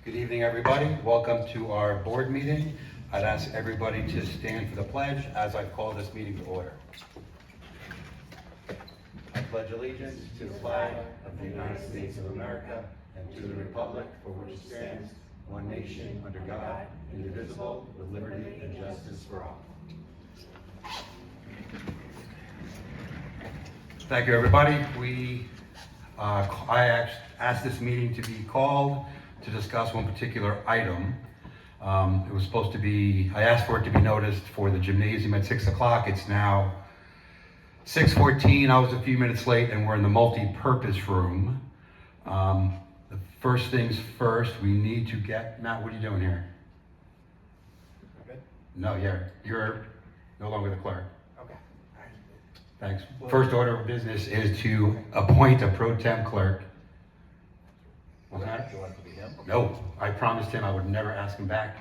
Good evening, everybody. Welcome to our board meeting. I'd ask everybody to stand for the pledge as I call this meeting to order. I pledge allegiance to the flag of the United States of America and to the republic for which it stands, one nation, under God, indivisible, with liberty and justice for all. Thank you, everybody. I asked this meeting to be called to discuss one particular item. It was supposed to be, I asked for it to be noticed for the gymnasium at 6 o'clock. It's now 6:14. I was a few minutes late and we're in the multi-purpose room. The first things first, we need to get, Matt, what are you doing here? Good? No, you're no longer the clerk. Okay. Thanks. First order of business is to appoint a pro tem clerk. What's that? Do you want it to be him? No, I promised him I would never ask him back.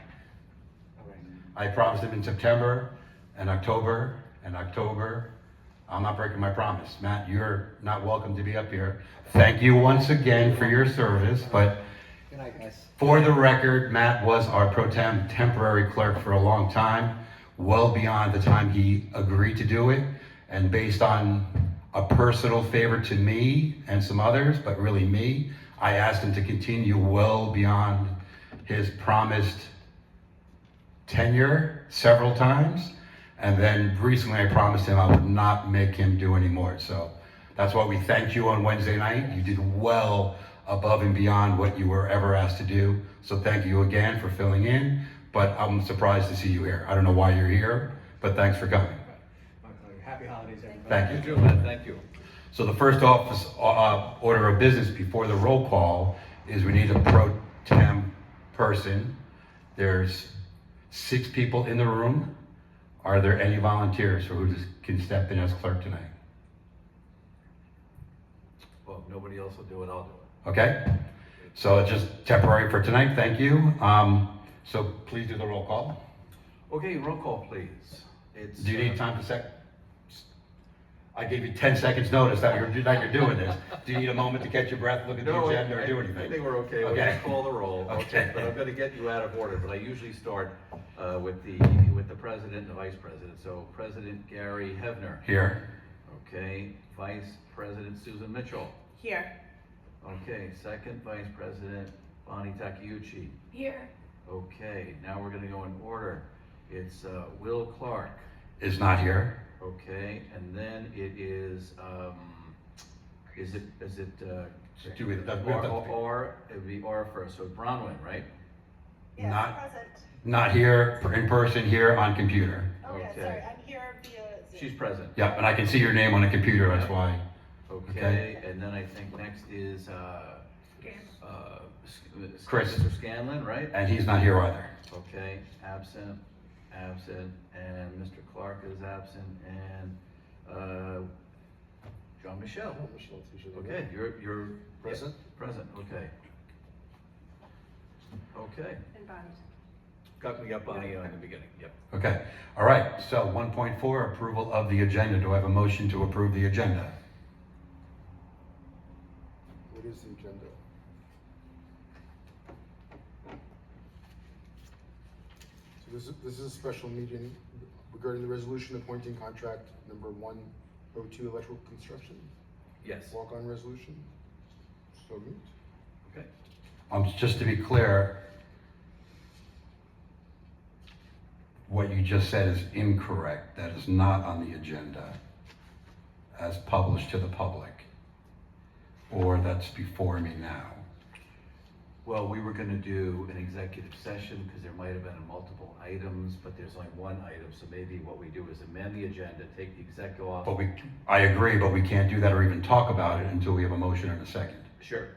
All right. I promised him in September and October and October. I'm not breaking my promise. Matt, you're not welcome to be up here. Thank you once again for your service, but Good night, guys. for the record, Matt was our pro tem temporary clerk for a long time, well beyond the time he agreed to do it, and based on a personal favor to me and some others, but really me, I asked him to continue well beyond his promised tenure several times. And then recently I promised him I would not make him do any more. So that's why we thanked you on Wednesday night. You did well above and beyond what you were ever asked to do. So thank you again for filling in, but I'm surprised to see you here. I don't know why you're here, but thanks for coming. Happy holidays, everybody. Thank you. too, man. Thank you. So the first order of business before the roll call is we need a pro tem person. There's 6 people in the room. Are there any volunteers who can step in as clerk tonight? Well, if nobody else will do it, I'll do it. Okay? So it's just temporary for tonight, thank you. So please do the roll call. Okay, roll call, please. Do you need time to sec? I gave you 10 seconds notice that you're doing this. Do you need a moment to catch your breath, look at the agenda, or do anything? I think we're okay. We'll Okay. just call the roll. Okay. But I'm gonna get you out of order, but I usually start with the president and the vice president. So President Gary Hevner. Here. Okay, Vice President Susan Mitchell. Here. Okay, second Vice President Bonnie Takeuchi. Here. Okay, now we're gonna go in order. It's Will Clark. Is not here. Okay, and then it is Do it. It'd be R first, so Bronwyn, right? Yes, Not- present. Not here in person, here on computer. Okay, Okay. sorry, I'm here via Zoom. She's present. Yep, and I can see your name on the computer, that's why. Okay, and then I think next is, Chris. Mr. Scanlon, right? And he's not here either. Okay, absent, and Mr. Clark is absent, and, John Michelle. Okay, you're. Present? Yeah, present, okay. Okay, And Bonnie's. got me up on the beginning, yep. Okay, all right, so 1.4, approval of the agenda. Do I have a motion to approve the agenda? What is the agenda? So this is a special meeting regarding the resolution appointing contract number 102 electrical construction, Yes, walk-on resolution. So moved. okay. Just to be clear, what you just said is incorrect. That is not on the agenda as published to the public, or that's before me now. Well, we were gonna do an executive session, because there might have been multiple items, but there's only one item, so maybe what we do is amend the agenda, take the exec off. But I agree, but we can't do that or even talk about it until we have a motion and a second. Sure.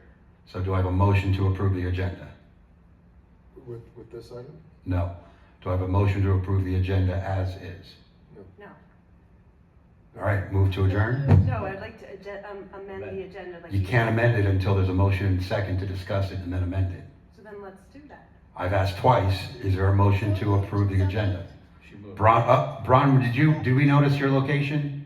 So do I have a motion to approve the agenda? With this item? No. Do I have a motion to approve the agenda as is? No. All right, move to adjourn? No, I'd like to amend the agenda. Like You can't amend it until there's a motion and second to discuss it and then amend it. So then let's do that. I've asked twice, is there a motion to approve the agenda? She moved. Bron, did we notice your location?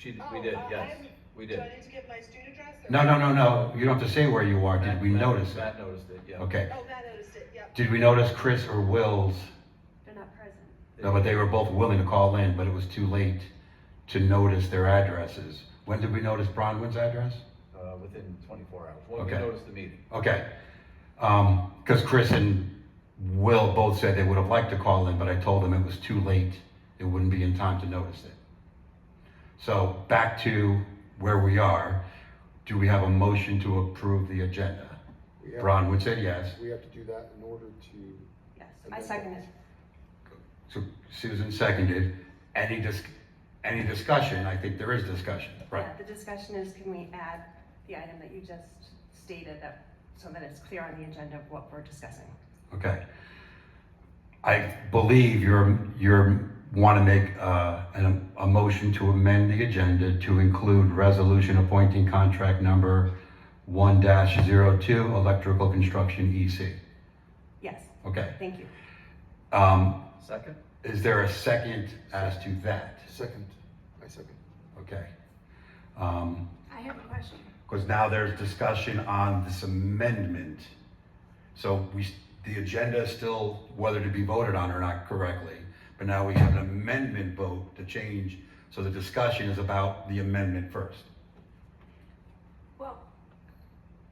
We did, yes, I'm- we Do I did. need to give my street address? No, you don't have to say where you are, did we Matt- notice it? Matt noticed it, yeah. Okay, Oh, Matt noticed it, yep. did we notice Chris or Will's? They're not present. No, but they were both willing to call in, but it was too late to notice their addresses. When did we notice Bronwyn's address? Within 24 hours, when we Okay. noticed the meeting. Okay, because Chris and Will both said they would have liked to call in, but I told them it was too late. It wouldn't be in time to notice it. So back to where we are. Do we have a motion to approve the agenda? We have- Bronwyn said yes. We have to do that in order to, Yes, I second it. So Susan seconded. Any discussion? I think there is discussion, right? Yeah, the discussion is, can we add the item that you just stated that, so that it's clear on the agenda of what we're discussing? Okay. I believe you're want to make a motion to amend the agenda to include resolution appointing contract number 1-02 electrical construction EC. Yes, Okay. thank you. Second? Is there a second as to that? second, I second. Okay. I have a question. Because now there's discussion on this amendment. So the agenda is still whether to be voted on or not correctly, but now we have an amendment vote to change. So the discussion is about the amendment first. Well,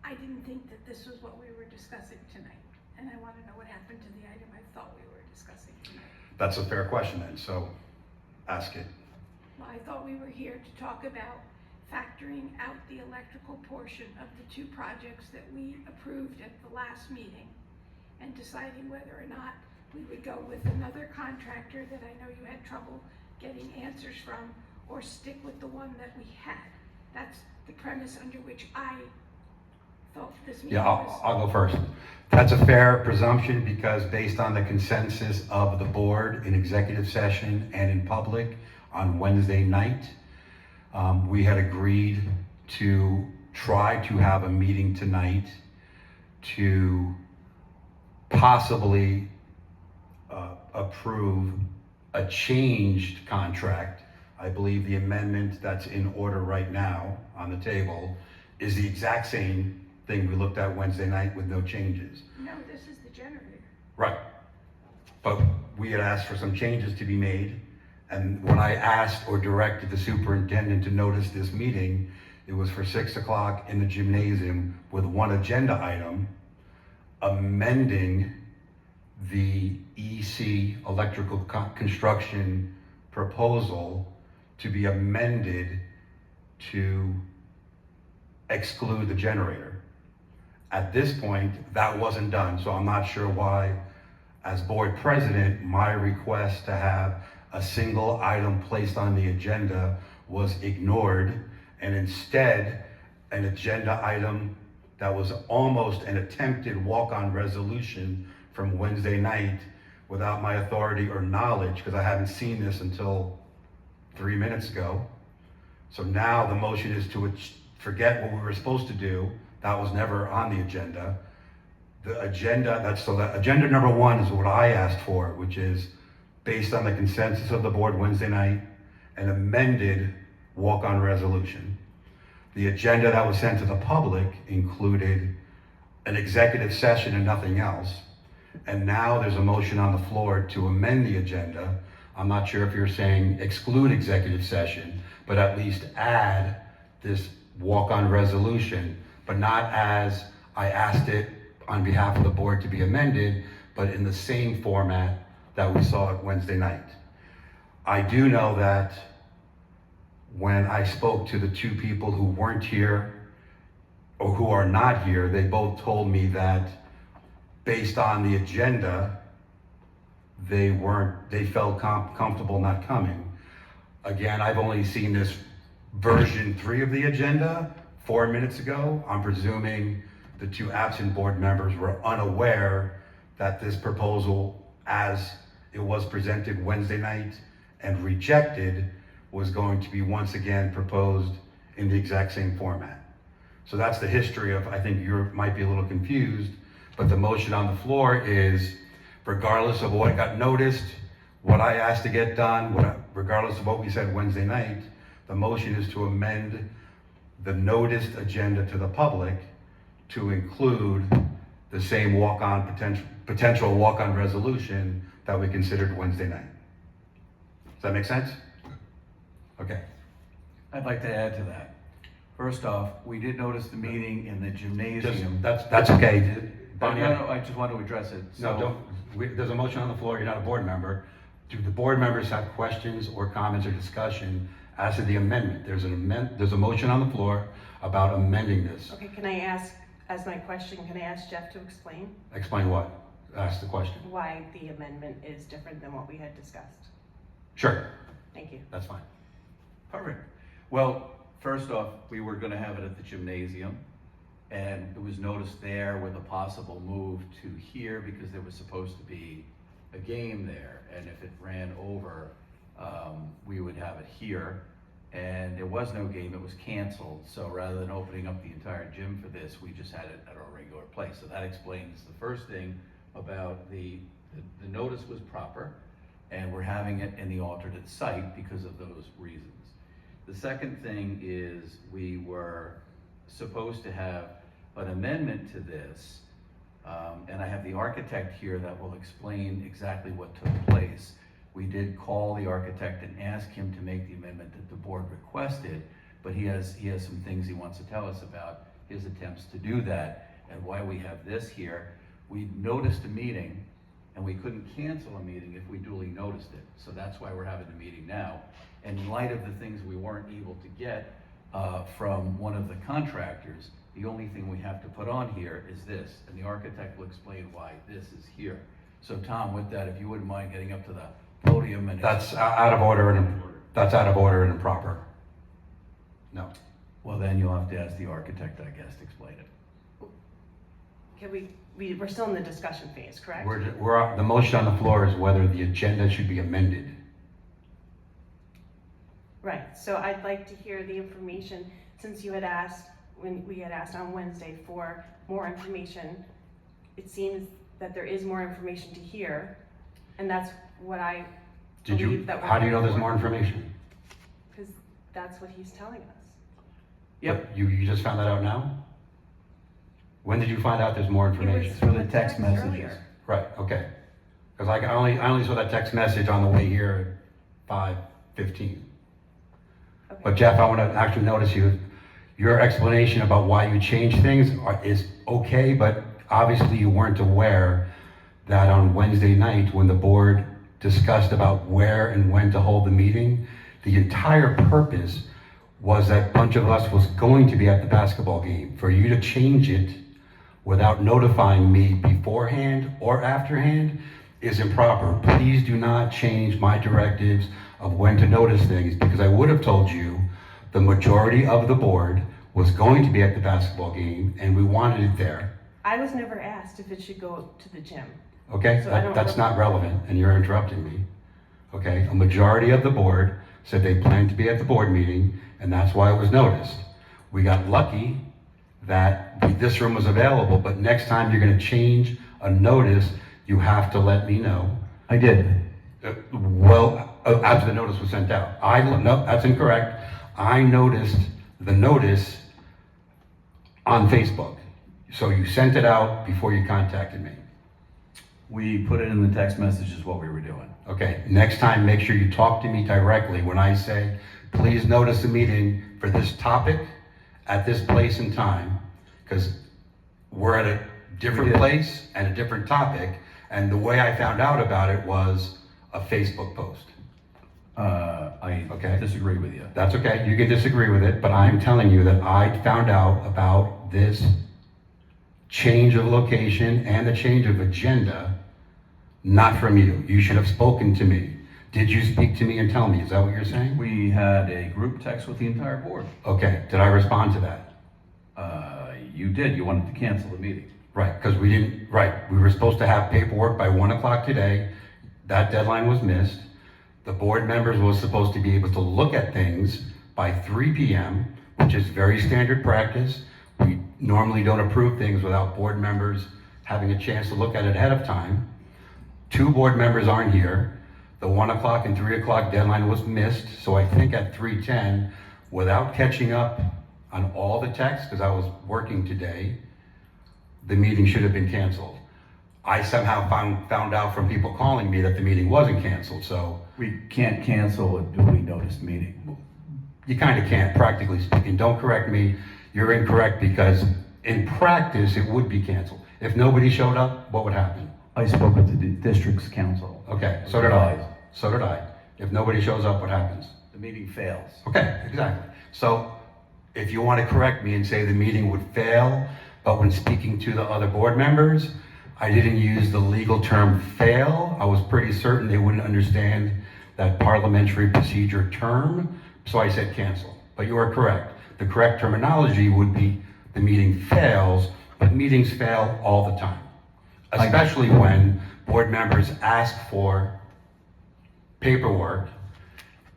I didn't think that this was what we were discussing tonight, and I want to know what happened to the item I thought we were discussing tonight. That's a fair question then, so ask it. Well, I thought we were here to talk about factoring out the electrical portion of the two projects that we approved at the last meeting and deciding whether or not we would go with another contractor that I know you had trouble getting answers from, or stick with the one that we had. That's the premise under which I thought this meeting Yeah, was. I'll go first. That's a fair presumption because based on the consensus of the board in executive session and in public on Wednesday night, we had agreed to try to have a meeting tonight to possibly approve a changed contract. I believe the amendment that's in order right now on the table is the exact same thing we looked at Wednesday night with no changes. No, this is the generator. Right. But we had asked for some changes to be made, and when I asked or directed the superintendent to notice this meeting, it was for 6 o'clock in the gymnasium with one agenda item, amending the EC electrical construction proposal to be amended to exclude the generator. At this point, that wasn't done, so I'm not sure why, as board president, my request to have a single item placed on the agenda was ignored, and instead, an agenda item that was almost an attempted walk-on resolution from Wednesday night without my authority or knowledge, because I haven't seen this until 3 minutes ago. So now the motion is to forget what we were supposed to do. That was never on the agenda. The agenda, that agenda number one is what I asked for, which is based on the consensus of the board Wednesday night, an amended walk-on resolution. The agenda that was sent to the public included an executive session and nothing else. And now there's a motion on the floor to amend the agenda. I'm not sure if you're saying exclude executive session, but at least add this walk-on resolution, but not as I asked it on behalf of the board to be amended, but in the same format that we saw it Wednesday night. I do know that when I spoke to the two people who weren't here or who are not here, they both told me that based on the agenda, they felt comfortable not coming. Again, I've only seen this version 3 of the agenda 4 minutes ago. I'm presuming the two absent board members were unaware that this proposal, as it was presented Wednesday night and rejected, was going to be once again proposed in the exact same format. So that's the history of, I think you might be a little confused, but the motion on the floor is, regardless of what got noticed, what I asked to get done, regardless of what we said Wednesday night, the motion is to amend the noticed agenda to the public to include the same potential walk-on resolution that we considered Wednesday night. Does that make sense? Okay. I'd like to add to that. First off, we did notice the meeting in the gymnasium. That's okay. Bonnie, No, I just want to address it. no, there's a motion on the floor, you're not a board member. Do the board members have questions or comments or discussion as to the amendment? There's a motion on the floor about amending this. Okay, can I ask, as my question, can I ask Jeff to explain Explain what? Ask the question. why the amendment is different than what we had discussed? Sure, Thank you. that's fine. Perfect. Well, first off, we were gonna have it at the gymnasium, and it was noticed there with a possible move to here because there was supposed to be a game there, and if it ran over, we would have it here. And there was no game, it was canceled, so rather than opening up the entire gym for this, we just had it at our regular place. So that explains the first thing about the notice was proper, and we're having it in the alternate site because of those reasons. The second thing is we were supposed to have an amendment to this, and I have the architect here that will explain exactly what took place. We did call the architect and ask him to make the amendment that the board requested, but he has some things he wants to tell us about his attempts to do that and why we have this here. We noticed a meeting and we couldn't cancel a meeting if we duly noticed it. So that's why we're having the meeting now. And in light of the things we weren't able to get from one of the contractors, the only thing we have to put on here is this, and the architect will explain why this is here. So Tom, with that, if you wouldn't mind getting up to the podium and. That's out of order and improper. No. Well, then you'll have to ask the architect, I guess, to explain it. Can we're still in the discussion phase, correct? The motion on the floor is whether the agenda should be amended. Right, so I'd like to hear the information, since you had asked, when we had asked on Wednesday for more information, it seems that there is more information to hear, and that's what I believe that we're. How do you know there's here for. more information? Because that's what he's telling us. Yep. You just found that out now? When did you find out there's more information? Through the text messages. earlier. Right, okay. Because I only saw that text message on the way here at 5:15. Okay. But Jeff, I want to actually notice your explanation about why you changed things is okay, but obviously you weren't aware that on Wednesday night when the board discussed about where and when to hold the meeting, the entire purpose was that a bunch of us was going to be at the basketball game. For you to change it without notifying me beforehand or afterhand is improper. Please do not change my directives of when to notice things, because I would have told you the majority of the board was going to be at the basketball game and we wanted it there. I was never asked if it should go to the gym. Okay, So I don't that's know. not relevant and you're interrupting me. Okay, a majority of the board said they planned to be at the board meeting and that's why it was noticed. We got lucky that this room was available, but next time you're gonna change a notice, you have to let me know. I did. After the notice was sent out. No, that's incorrect. I noticed the notice on Facebook. So you sent it out before you contacted me. We put it in the text messages what we were doing. Okay, next time, make sure you talk to me directly when I say, please notice the meeting for this topic at this place and time, because we're at a different We did. place and a different topic, and the way I found out about it was a Facebook post. I Okay. disagree with you. That's okay, you can disagree with it, but I'm telling you that I found out about this change of location and the change of agenda, not from you. You should have spoken to me. Did you speak to me and tell me? Is that what you're saying? We had a group text with the entire board. Okay, did I respond to that? You did, you wanted to cancel the meeting. Right, because we were supposed to have paperwork by 1 o'clock today. That deadline was missed. The board members was supposed to be able to look at things by 3 p.m., which is very standard practice. We normally don't approve things without board members having a chance to look at it ahead of time. 2 board members aren't here. The 1 o'clock and 3 o'clock deadline was missed, so I think at 3:10, without catching up on all the texts, because I was working today, the meeting should have been canceled. I somehow found out from people calling me that the meeting wasn't canceled, so We can't cancel a duly noticed meeting. you kind of can't, practically speaking. Don't correct me, you're incorrect, because in practice, it would be canceled. If nobody showed up, what would happen? I spoke with the district's council. Okay, so did I. So did I. If nobody shows up, what happens? The meeting fails. Okay, exactly. So if you want to correct me and say the meeting would fail, but when speaking to the other board members, I didn't use the legal term fail. I was pretty certain they wouldn't understand that parliamentary procedure term, so I said cancel. But you are correct. The correct terminology would be the meeting fails, but meetings fail all the time. Especially when board members ask for paperwork,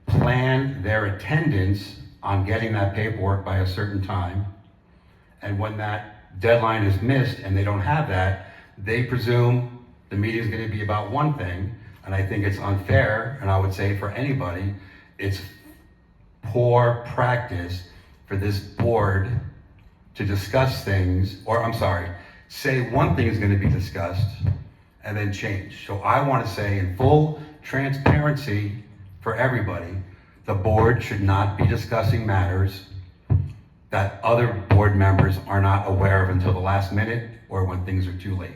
plan their attendance on getting that paperwork by a certain time, and when that deadline is missed and they don't have that, they presume the meeting is going to be about one thing, and I think it's unfair, and I would say for anybody, it's poor practice for this board to discuss things, or I'm sorry, say one thing is going to be discussed and then change. So I want to say in full transparency for everybody, the board should not be discussing matters that other board members are not aware of until the last minute or when things are too late.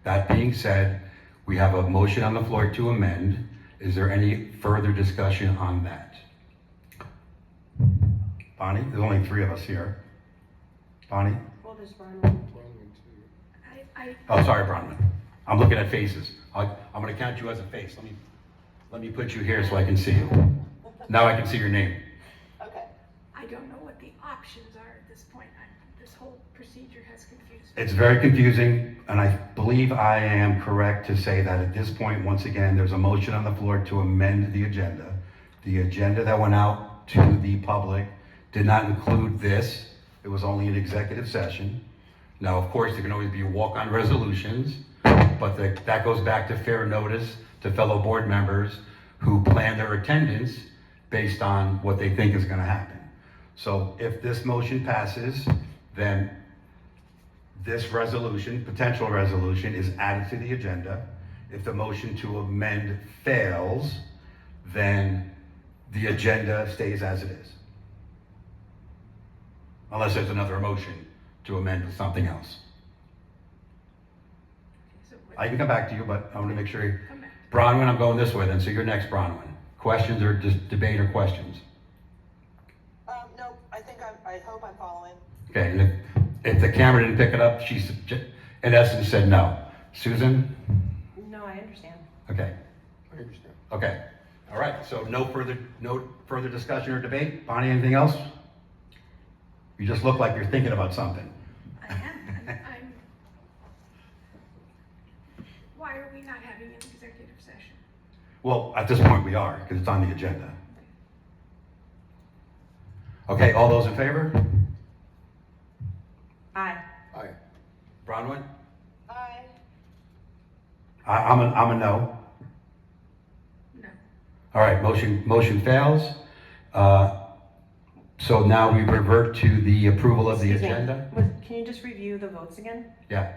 That being said, we have a motion on the floor to amend. Is there any further discussion on that? Bonnie, there's only 3 of us here. Bonnie? Well, there's Brian. Oh, sorry, Bronwyn. I'm looking at faces. I'm gonna count you as a face. Let me put you here so I can see you. Now I can see your name. Okay. I don't know what the options are at this point. This whole procedure has confused me. It's very confusing, and I believe I am correct to say that at this point, once again, there's a motion on the floor to amend the agenda. The agenda that went out to the public did not include this. It was only an executive session. Now, of course, there can always be walk-on resolutions, but that goes back to fair notice to fellow board members who plan their attendance based on what they think is going to happen. So if this motion passes, then this resolution, potential resolution, is added to the agenda. If the motion to amend fails, then the agenda stays as it is. Unless there's another motion to amend with something else. So what- I can come back to you, but I want to make sure. Come back. Bronwyn, I'm going this way then, so you're next, Bronwyn. Questions or just debate or questions? No, I hope I'm following. Okay, and if the camera didn't pick it up, she in essence said no. Susan? No, I understand. Okay, I understand. okay. All right, so no further discussion or debate? Bonnie, anything else? You just look like you're thinking about something. I am. I'm. Why are we not having an executive session? Well, at this point we are, because it's on the agenda. Okay, all those in favor? Aye. Aye. Bronwyn? Aye. I'm a no. No. All right, motion fails. So now we revert to the approval of the Excuse me. agenda. Can you just review the votes again? Yeah,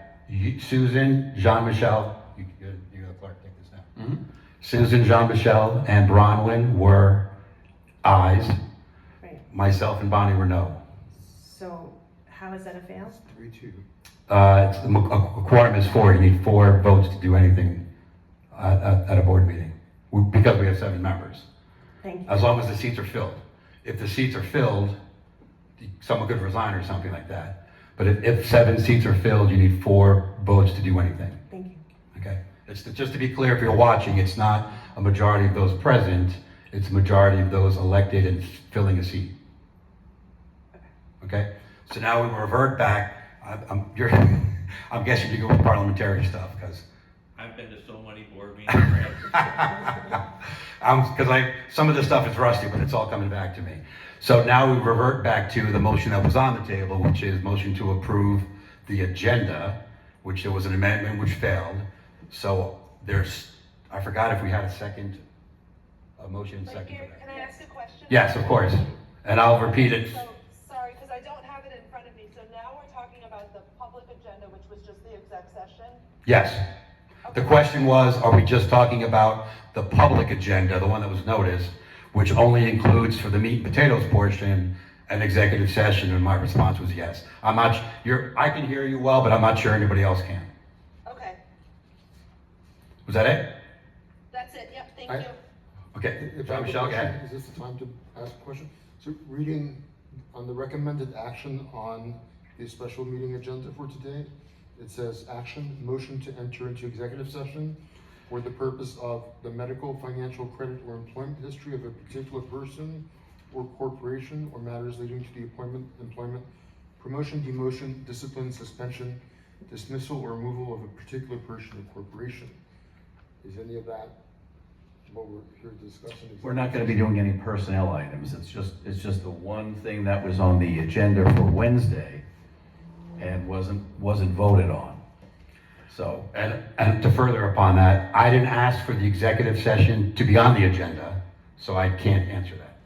Susan, Jean-Michel, you're the clerk, take this down. Susan, Jean-Michel, and Bronwyn were ayes. Right. Myself and Bonnie were no. So how is that a fail? 3-2. A quorum is 4. You need 4 votes to do anything at a board meeting, because we have 7 members. Thank you. As long as the seats are filled. If the seats are filled, someone could resign or something like that. But if 7 seats are filled, you need 4 votes to do anything. Thank you. Okay? It's just to be clear, if you're watching, it's not a majority of those present, it's a majority of those elected and filling a seat. Okay? So now we revert back. I'm guessing you go with parliamentary stuff, because I've been to so many board meetings. some of this stuff is rusty, but it's all coming back to me. So now we revert back to the motion that was on the table, which is motion to approve the agenda, which there was an amendment which failed. So I forgot if we had a motion But second. Gary, can I ask a question? Yes, of course. And I'll repeat it. So, sorry, because Yes. The question was, are we just talking about the public agenda, the one that was noticed, which only includes for the meat and potatoes portion an executive session? And my response was yes. I'm not, I can hear you well, but I'm not sure anybody else can. Okay, Was that it? that's it, yep, thank I- you. Okay. If I have a Michelle, go question, ahead. is this the time to ask a question? So reading on the recommended action on the special meeting agenda for today, it says action, motion to enter into executive session for the purpose of the medical, financial, credit, or employment history of a particular person or corporation or matters leading to the appointment, employment, promotion, demotion, discipline, suspension, dismissal, or removal of a particular person or corporation. Is any of that what we're here discussing? We're not gonna be doing any personnel items, it's just the one thing that was on the agenda for Wednesday and wasn't voted on. So, And to further upon that, I didn't ask for the executive session to be on the agenda, so I can't answer that.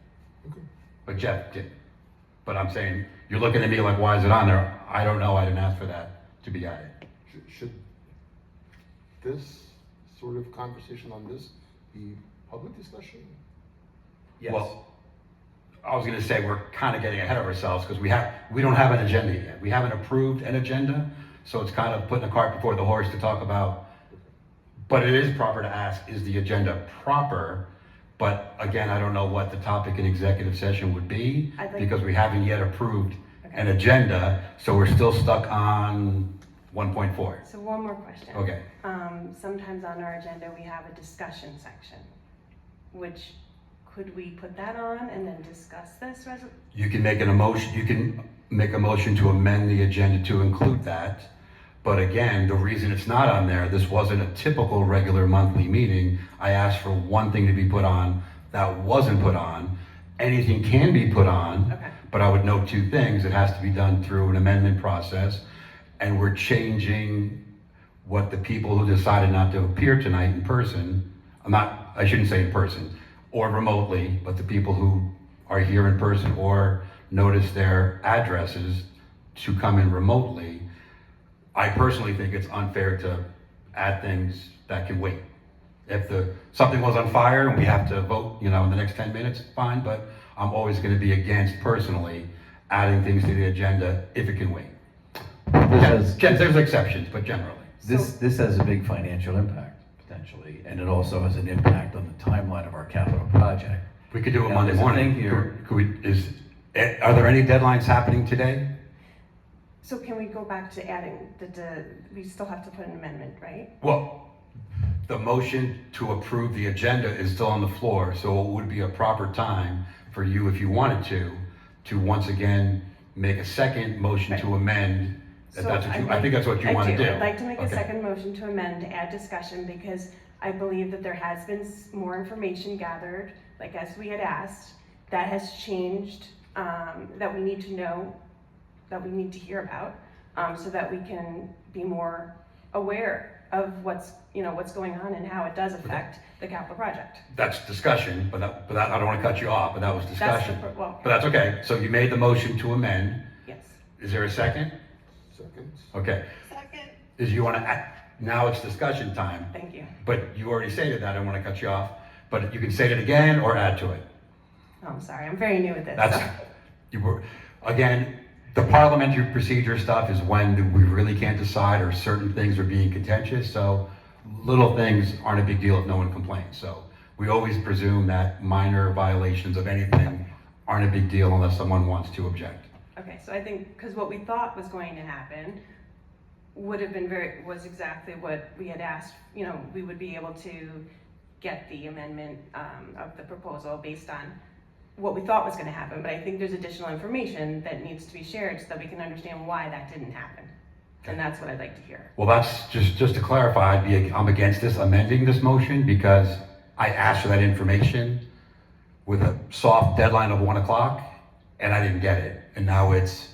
Okay. But Jeff did. But I'm saying, you're looking at me like, why is it on there? I don't know, I didn't ask for that to be added. Should this sort of conversation on this be public discussion? yes. Well, I was gonna say, we're kind of getting ahead of ourselves, because we don't have an agenda yet. We haven't approved an agenda, so it's kind of putting the cart before the horse to talk about. But it is proper to ask, is the agenda proper? But again, I don't know what the topic in executive session would be, I'd like- because we haven't yet approved Okay. an agenda, so we're still stuck on 1.4. So one more question. Okay. Sometimes on our agenda, we have a discussion section, which, could we put that on and then discuss this resolution? You can make a motion to amend the agenda to include that. But again, the reason it's not on there, this wasn't a typical regular monthly meeting. I asked for one thing to be put on, that wasn't put on. Anything can be put on, Okay. but I would note two things. It has to be done through an amendment process. And we're changing what the people who decided not to appear tonight in person, I shouldn't say in person, or remotely, but the people who are here in person or notice their addresses to come in remotely. I personally think it's unfair to add things that can wait. If something was on fire and we have to vote, in the next 10 minutes, fine, but I'm always gonna be against personally adding things to the agenda if it can wait. There's exceptions, but generally. This has a big financial impact, potentially, and it also has an impact on the timeline of our capital project. We could do it Now, Monday there's a morning. thing here- Are there any deadlines happening today? So can we go back to adding we still have to put an amendment, right? Well, the motion to approve the agenda is still on the floor, so it would be a proper time for you, if you wanted to once again make a second motion to amend. If that's what I think that's what you want to do. I'd like to make a Okay. second motion to amend to add discussion, because I believe that there has been more information gathered, like as we had asked, that has changed, that we need to know, that we need to hear about, so that we can be more aware of what's going on and how it does affect the capital project. That's discussion, but I don't want to cut you off, but that was discussion. Well, But that's okay. So you made the motion to amend. yes. Is there a second? Second? Okay. Second, Now it's discussion time, Thank you. but you already stated that. I don't want to cut you off. But you can say it again or add to it. Oh, I'm sorry, I'm very new at this. That's, so- again, the parliamentary procedure stuff is when we really can't decide or certain things are being contentious. So little things aren't a big deal if no one complains. So we always presume that minor violations of anything aren't a big deal unless someone wants to object. Okay, so I think, because what we thought was going to happen was exactly what we had asked, we would be able to get the amendment of the proposal based on what we thought was gonna happen, but I think there's additional information that needs to be shared so that we can understand why that didn't happen. And that's what I'd like to hear. Well, that's just to clarify, I'm against this amending this motion because I asked for that information with a soft deadline of 1 o'clock and I didn't get it. And now it's,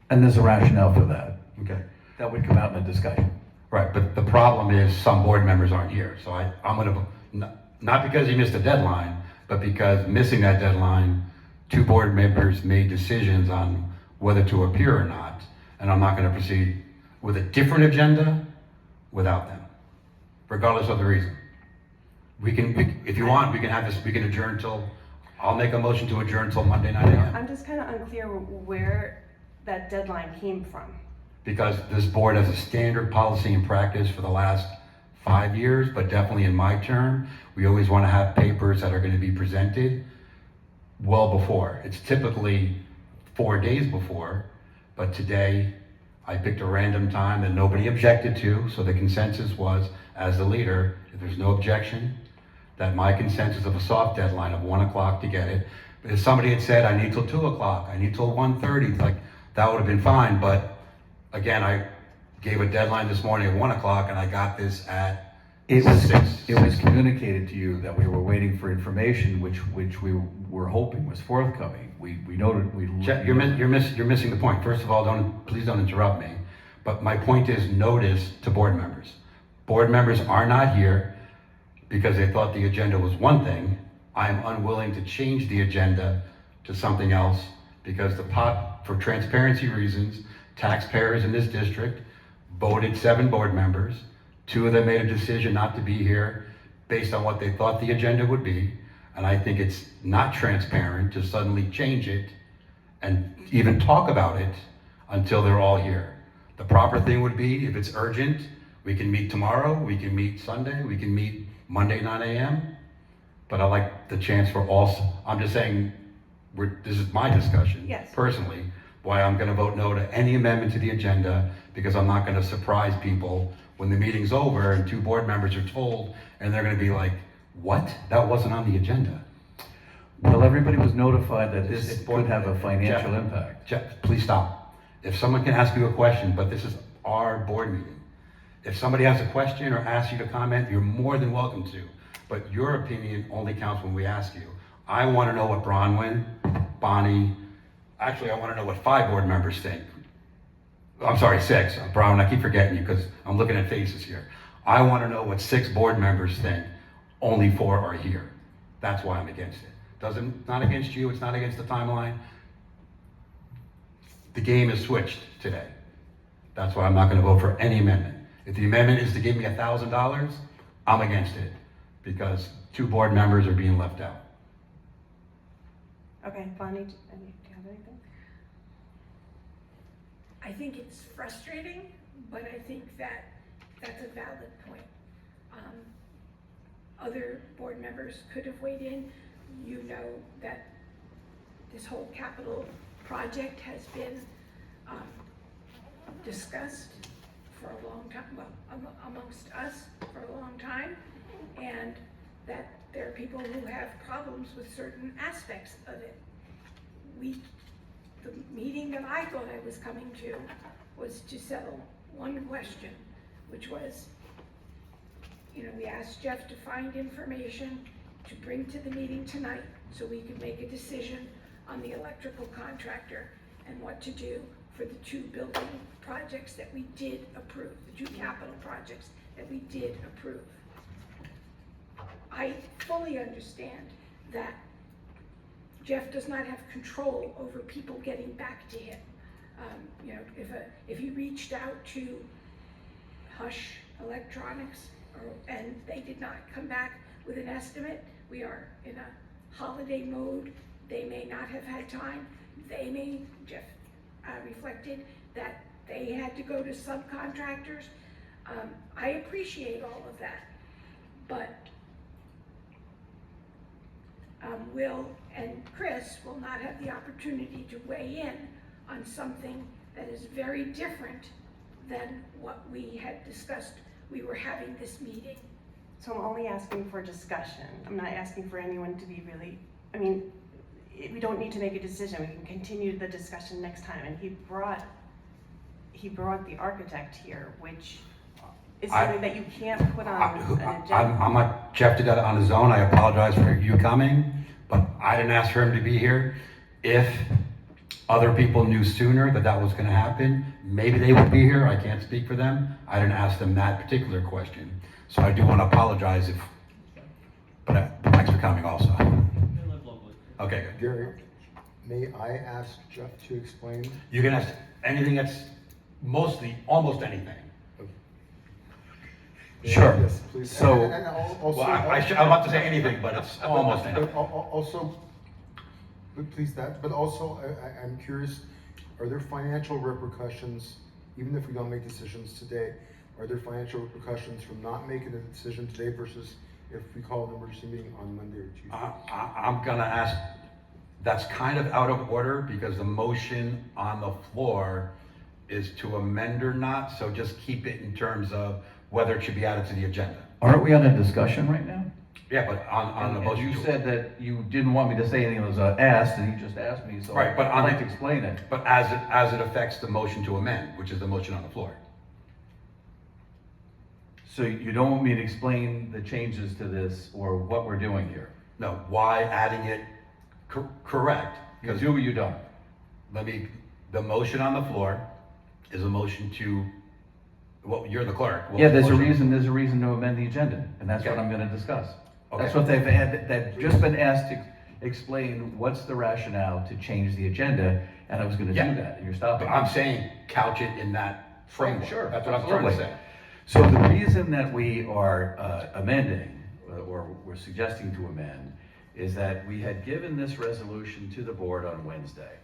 And there's a rationale for that. okay. That would come out in the discussion. Right, but the problem is some board members aren't here. So I'm gonna, not because he missed a deadline, but because missing that deadline, 2 board members made decisions on whether to appear or not. And I'm not gonna proceed with a different agenda without them, regardless of the reason. If you want, we can have this, we can adjourn till, I'll make a motion to adjourn till Monday 9 a.m. I'm just kind of unclear where that deadline came from. Because this board has a standard policy and practice for the last 5 years, but definitely in my term, we always want to have papers that are going to be presented well before. It's typically 4 days before, but today I picked a random time that nobody objected to, so the consensus was, as the leader, if there's no objection, that my consensus of a soft deadline of 1 o'clock to get it. But if somebody had said, I need till 2 o'clock, I need till 1:30, like, that would have been fine, but again, I gave a deadline this morning at 1 o'clock and I got this at It was 6. communicated to you that we were waiting for information which we were hoping was forthcoming. We noted, Jeff, you're missing the point. First of all, please don't interrupt me. But my point is notice to board members. Board members are not here because they thought the agenda was one thing. I am unwilling to change the agenda to something else because for transparency reasons, taxpayers in this district voted 7 board members. 2 of them made a decision not to be here based on what they thought the agenda would be. And I think it's not transparent to suddenly change it and even talk about it until they're all here. The proper thing would be, if it's urgent, we can meet tomorrow, we can meet Sunday, we can meet Monday 9 a.m. But I like the chance for all, I'm just saying, this is my discussion. Yes. Personally, why I'm gonna vote no to any amendment to the agenda, because I'm not gonna surprise people when the meeting's over and 2 board members are told, and they're gonna be like, what? That wasn't on the agenda. Well, everybody was notified that this It's could have a financial Jeff, impact. Jeff, please stop. If someone can ask you a question, but this is our board meeting. If somebody has a question or asks you to comment, you're more than welcome to. But your opinion only counts when we ask you. I wanna know what Bronwyn, Bonnie, actually I wanna know what 5 board members think. I'm sorry, 6. Bronwyn, I keep forgetting you because I'm looking at faces here. I wanna know what 6 board members think. Only 4 are here. That's why I'm against it. It's not against you, it's not against the timeline. The game is switched today. That's why I'm not gonna vote for any amendment. If the amendment is to give me $1,000, I'm against it because 2 board members are being left out. Okay, Bonnie, do you have anything? I think it's frustrating, but I think that that's a valid point. Other board members could have weighed in. You know that this whole capital project has been discussed for a long time, well, amongst us for a long time, and that there are people who have problems with certain aspects of it. The meeting that I thought I was coming to was to settle one question, which was, we asked Jeff to find information to bring to the meeting tonight so we could make a decision on the electrical contractor and what to do for the 2 building projects that we did approve, the 2 capital projects that we did approve. I fully understand that Jeff does not have control over people getting back to him. If he reached out to Hush Electronics and they did not come back with an estimate, we are in a holiday mode. They may not have had time. Jeff reflected that they had to go to subcontractors. I appreciate all of that, but Will and Chris will not have the opportunity to weigh in on something that is very different than what we had discussed. We were having this meeting. So I'm only asking for discussion. I'm not asking for anyone to be really, we don't need to make a decision. We can continue the discussion next time. And he brought the architect here, which is something that you can't put on an agenda. I'm not, Jeff did that on his own. I apologize for you coming, but I didn't ask for him to be here. If other people knew sooner that was gonna happen, maybe they would be here. I can't speak for them. I didn't ask them that particular question. So I do wanna apologize but thanks for coming also. Okay, good. Gary, may I ask Jeff to explain? You can ask anything that's mostly, almost anything. Sure. Yes, please. So- And also. Well, I'm about to say anything, but it's almost But anything. also, but please but also, I'm curious, are there financial repercussions, even if we don't make decisions today, are there financial repercussions from not making a decision today versus if we call an emergency meeting on Monday or Tuesday? I'm gonna ask, that's kind of out of order because the motion on the floor is to amend or not, so just keep it in terms of whether it should be added to the agenda. Aren't we on a discussion right now? Yeah, but on the And motion. you to- said that you didn't want me to say anything that was asked, and you just asked me, so Right, but I'd on like the- to explain it. But as it affects the motion to amend, which is the motion on the floor. So you don't want me to explain the changes to this or what we're doing here? No, why adding it correct? You Because do or you don't? the motion on the floor is a motion to, well, you're the clerk. What Yeah, was the there's motion? a reason to amend the agenda, and that's what Okay. I'm gonna discuss. That's Okay. what they've just been asked to explain what's the rationale to change the agenda, and I was gonna do Yeah. that, and you're stopping. But I'm saying couch it in that framework. Sure, That's what I'm trying to absolutely. say. So the reason that we are amending, or we're suggesting to amend, is that we had given this resolution to the board on Wednesday.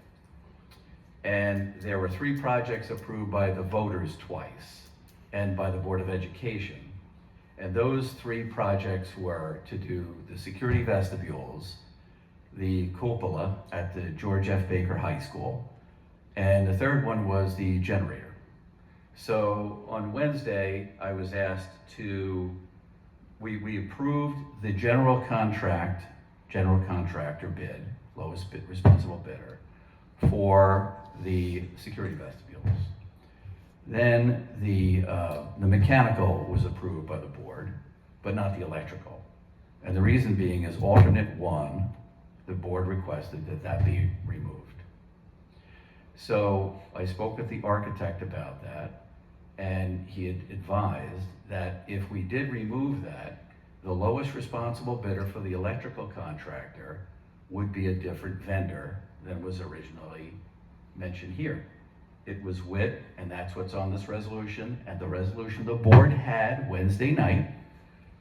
And there were 3 projects approved by the voters twice, and by the Board of Education. And those 3 projects were to do the security vestibules, the cupola at the George F. Baker High School, and the third one was the generator. So on Wednesday, I was asked we approved the general contractor bid, lowest bid, responsible bidder, for the security vestibules. Then the mechanical was approved by the board, but not the electrical. And the reason being is alternate 1, the board requested that be removed. So I spoke with the architect about that, and he had advised that if we did remove that, the lowest responsible bidder for the electrical contractor would be a different vendor than was originally mentioned here. It was WIT, and that's what's on this resolution, and the resolution the board had Wednesday night,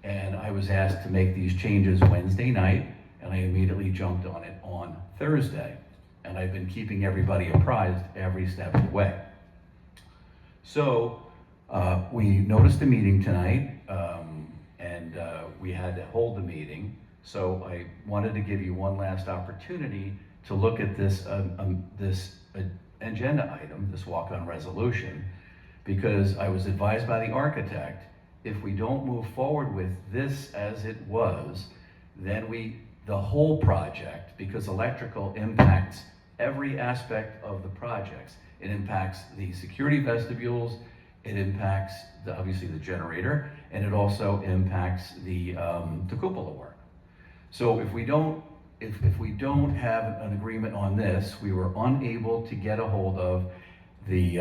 and I was asked to make these changes Wednesday night, and I immediately jumped on it on Thursday. And I've been keeping everybody apprised every step of the way. So, we noticed a meeting tonight, and we had to hold the meeting. So I wanted to give you one last opportunity to look at this agenda item, this walk-on resolution, because I was advised by the architect, if we don't move forward with this as it was, then the whole project, because electrical impacts every aspect of the projects. It impacts the security vestibules, it impacts obviously the generator, and it also impacts the cupola work. So if we don't have an agreement on this, we were unable to get a hold of the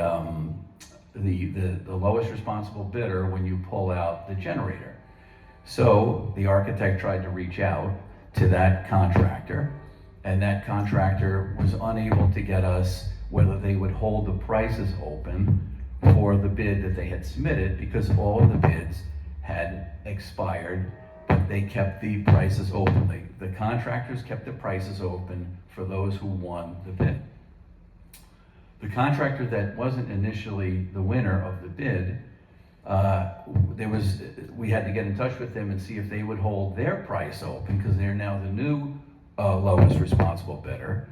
lowest responsible bidder when you pull out the generator. So the architect tried to reach out to that contractor, and that contractor was unable to get us whether they would hold the prices open for the bid that they had submitted, because all of the bids had expired, but they kept the prices open. The contractors kept the prices open for those who won the bid. The contractor that wasn't initially the winner of the bid, we had to get in touch with them and see if they would hold their price open, because they're now the new lowest responsible bidder.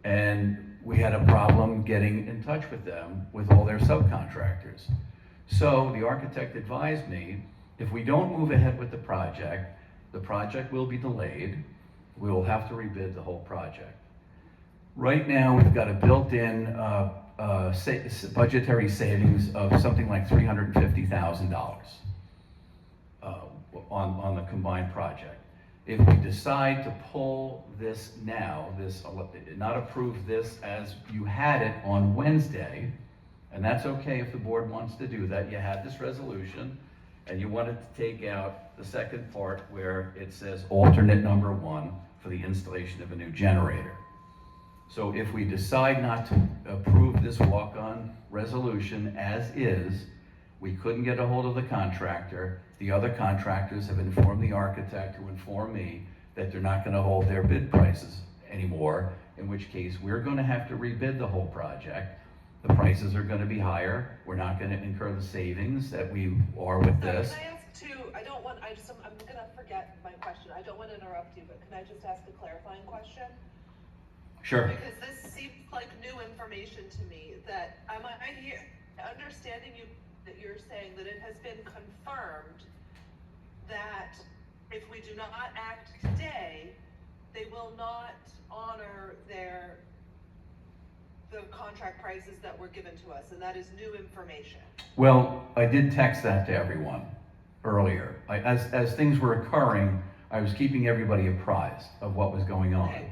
And we had a problem getting in touch with them with all their subcontractors. So the architect advised me, if we don't move ahead with the project will be delayed. We will have to rebid the whole project. Right now, we've got a built-in budgetary savings of something like $350,000 on the combined project. If we decide to pull this now, not approve this as you had it on Wednesday, and that's okay if the board wants to do that, you had this resolution, and you wanted to take out the second part where it says alternate number 1 for the installation of a new generator. So if we decide not to approve this walk-on resolution as is, we couldn't get a hold of the contractor. The other contractors have informed the architect, who informed me that they're not gonna hold their bid prices anymore, in which case we're gonna have to rebid the whole project. The prices are gonna be higher. We're not gonna incur the savings that we are with this. Can I ask two, I'm gonna forget my question, I don't wanna interrupt you, but can I just ask a clarifying question? Sure. Because this seems like new information to me, that, am I understanding you, that you're saying that it has been confirmed that if we do not act today, they will not honor the contract prices that were given to us, and that is new information? Well, I did text that to everyone earlier. As things were occurring, I was keeping everybody apprised of what was going on. Okay.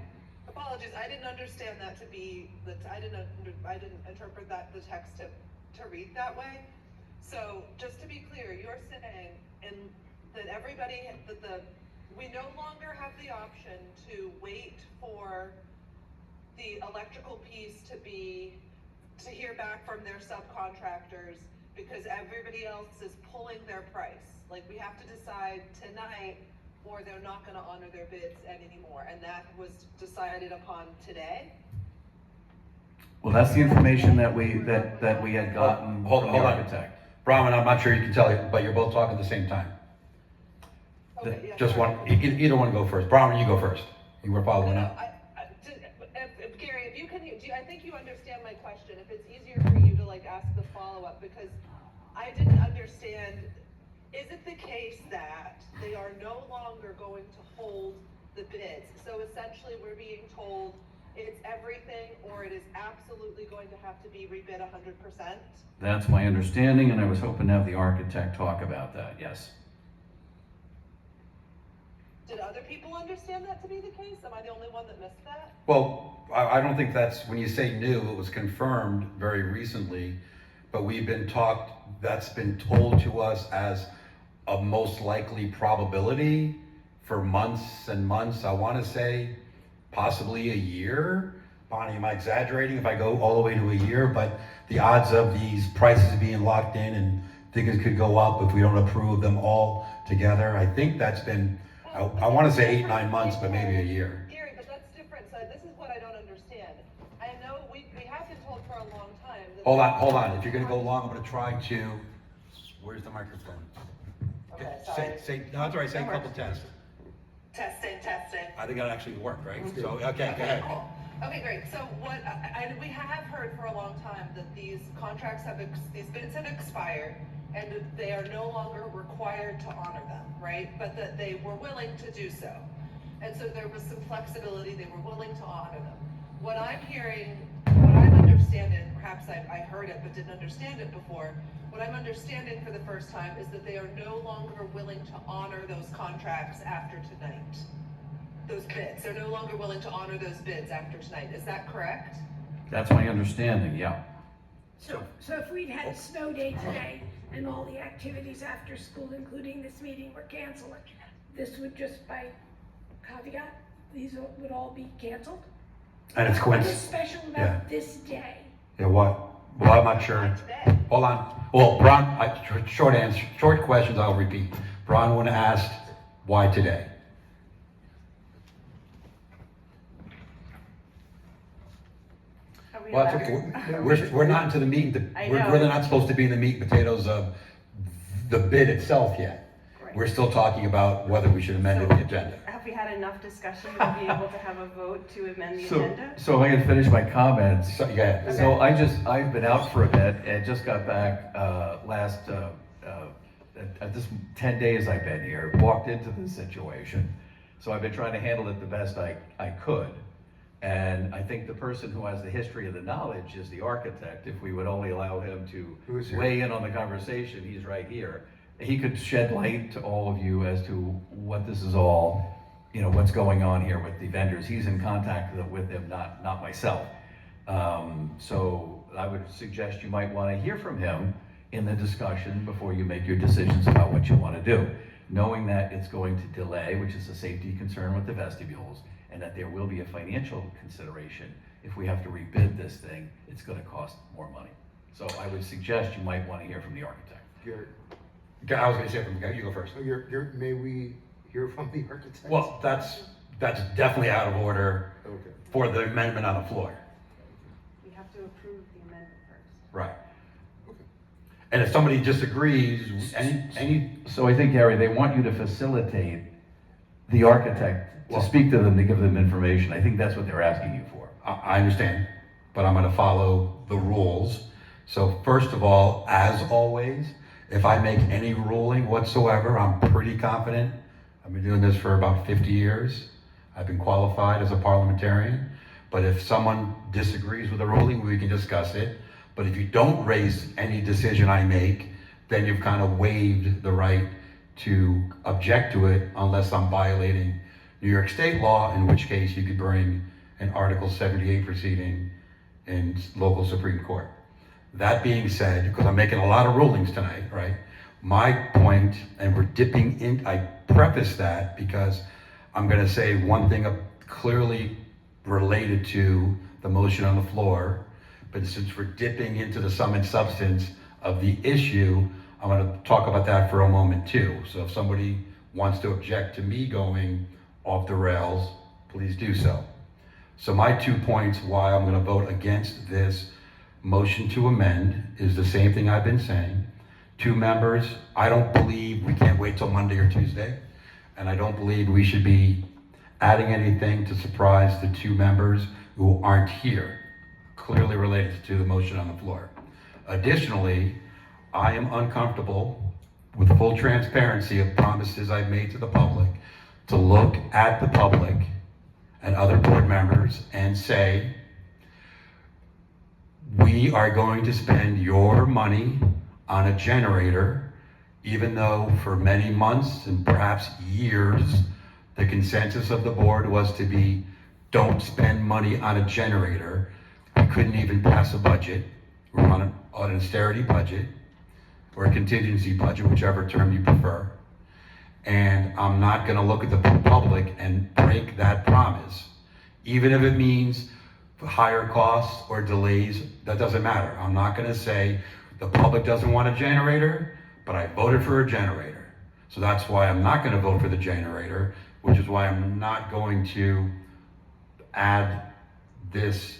Apologies, I didn't understand that to be, I didn't interpret that, the text to read that way. So, just to be clear, you're saying that we no longer have the option to wait for the electrical piece to hear back from their subcontractors, because everybody else is pulling their price. Like, we have to decide tonight, or they're not gonna honor their bids anymore, and that was decided upon today? Well, that's the information that we had gotten Hold from the on. architect. Brahman, I'm not sure you can tell, but you're both talking at the same time. Okay, yeah, Just sorry. one, either one go first. Brahman, you go first. You were following up. Gary, if you can, I think you understand my question. If it's easier for you to ask the follow-up, because I didn't understand, is it the case that they are no longer going to hold the bids? So essentially, we're being told it's everything, or it is absolutely going to have to be rebid 100%? That's my understanding, and I was hoping to have the architect talk about that, yes. Did other people understand that to be the case? Am I the only one that missed that? Well, I don't think that's, when you say new, it was confirmed very recently, but that's been told to us as a most likely probability for months and months. I want to say possibly a year. Bonnie, am I exaggerating if I go all the way to a year? But the odds of these prices being locked in and things could go up if we don't approve them all together, I think that's been, I want to say 8-9 months, but maybe a year. Gary, but that's different. So this is what I don't understand. I know we have been told for a long time that. Hold on. If you're going to go long, I'm going to try to, where's the microphone? Okay, sorry. No, it's all right, say a couple tests. Testing. I think that actually worked, right? So, okay, go ahead. Cool. Okay, great. So we have heard for a long time that these contracts these bids have expired, and that they are no longer required to honor them, right? But that they were willing to do so. And so there was some flexibility, they were willing to honor them. What I'm hearing, what I'm understanding, perhaps I heard it but didn't understand it before, what I'm understanding for the first time is that they are no longer willing to honor those contracts after tonight. Those bids, they're no longer willing to honor those bids after tonight. Is that correct? That's my understanding, yeah. So if we'd had a snow day today and all the activities after school, including this meeting, were canceled, this would just by caveat, these would all be canceled? And it's What is coincidence. special Yeah. about this day? Yeah, what? Well, I'm not sure. Not today. Hold on. Well, short answer, short questions I'll repeat. Bronwyn asked, why today? Are we Well, allowed- it's okay. We're not into the meat, I we're know. really not supposed to be in the meat and potatoes of the bid itself yet. Right. We're still talking about whether we should amend the agenda. Have we had enough discussion to be able to have a vote to amend the So, agenda? so I can finish my comments. So, go ahead. So I've been out for a bit and just got back at this 10 days I've been here, walked into this situation. So I've been trying to handle it the best I could. And I think the person who has the history of the knowledge is the architect. If we would only allow him Who is to here? weigh in on the conversation, he's right here. He could shed light to all of you as to what this is all, what's going on here with the vendors. He's in contact with them, not myself. So I would suggest you might want to hear from him in the discussion before you make your decisions about what you want to do, knowing that it's going to delay, which is a safety concern with the vestibules, and that there will be a financial consideration. if we have to rebid this thing, it's gonna cost more money. So I would suggest you might wanna hear from the architect. Garrett, I was gonna say, you go first. Garrett, may we hear from the architect? Well, that's definitely out of order Okay. for the amendment on the floor. We have to approve the amendment first. Right. Okay. And if somebody disagrees, any, So I think, Gary, they want you to facilitate the architect Well- to speak to them, to give them information. I think that's what they're asking you for. I understand, but I'm gonna follow the rules. So first of all, as always, if I make any ruling whatsoever, I'm pretty confident. I've been doing this for about 50 years. I've been qualified as a parliamentarian. But if someone disagrees with the ruling, we can discuss it. But if you don't raise any decision I make, then you've kind of waived the right to object to it unless I'm violating New York state law, in which case you could bring an Article 78 proceeding in local Supreme Court. That being said, because I'm making a lot of rulings tonight, right? My point, and we're dipping in, I preface that because I'm gonna say one thing clearly related to the motion on the floor, but since we're dipping into the sum and substance of the issue, I'm gonna talk about that for a moment too. So if somebody wants to object to me going off the rails, please do so. So my 2 points why I'm gonna vote against this motion to amend is the same thing I've been saying. 2 members, I don't believe we can't wait till Monday or Tuesday, and I don't believe we should be adding anything to surprise the 2 members who aren't here, clearly related to the motion on the floor. Additionally, I am uncomfortable with full transparency of promises I've made to the public to look at the public and other board members and say, we are going to spend your money on a generator, even though for many months and perhaps years, the consensus of the board was to be, don't spend money on a generator. We couldn't even pass a budget. We're on an austerity budget or a contingency budget, whichever term you prefer. And I'm not gonna look at the public and break that promise, even if it means higher costs or delays. That doesn't matter. I'm not gonna say the public doesn't want a generator, but I voted for a generator. So that's why I'm not gonna vote for the generator, which is why I'm not going to add this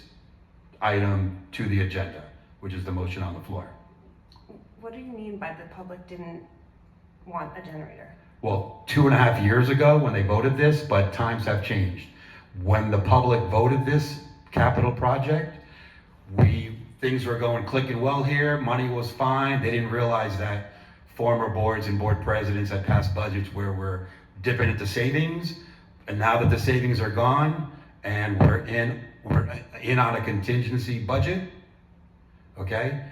item to the agenda, which is the motion on the floor. What do you mean by the public didn't want a generator? Well, 2.5 years ago when they voted this, but times have changed. When the public voted this capital project, things were going clicking well here, money was fine. They didn't realize that former boards and board presidents had passed budgets where we're dipping into savings. And now that the savings are gone and we're in on a contingency budget, okay,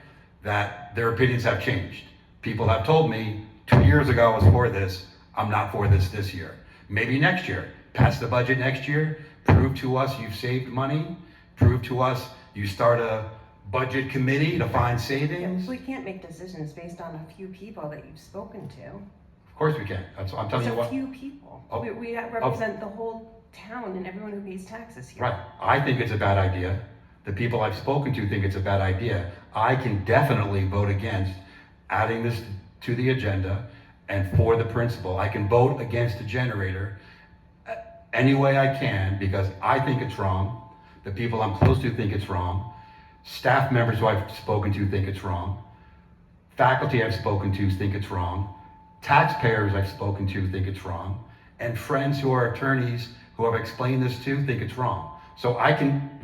that their opinions have changed. People have told me 2 years ago I was for this, I'm not for this year. Maybe next year, pass the budget next year, prove to us you've saved money, prove to us you start a budget committee to find savings. We can't make decisions based on a few people that you've spoken to. Of course we can, that's what I'm telling It's you a what. few people. Oh. We represent the whole town and everyone who pays taxes here. Right, I think it's a bad idea. The people I've spoken to think it's a bad idea. I can definitely vote against adding this to the agenda and for the principle. I can vote against the generator any way I can because I think it's wrong. The people I'm close to think it's wrong. Staff members who I've spoken to think it's wrong. Faculty I've spoken to think it's wrong. Taxpayers I've spoken to think it's wrong. And friends who are attorneys who I've explained this to think it's wrong. So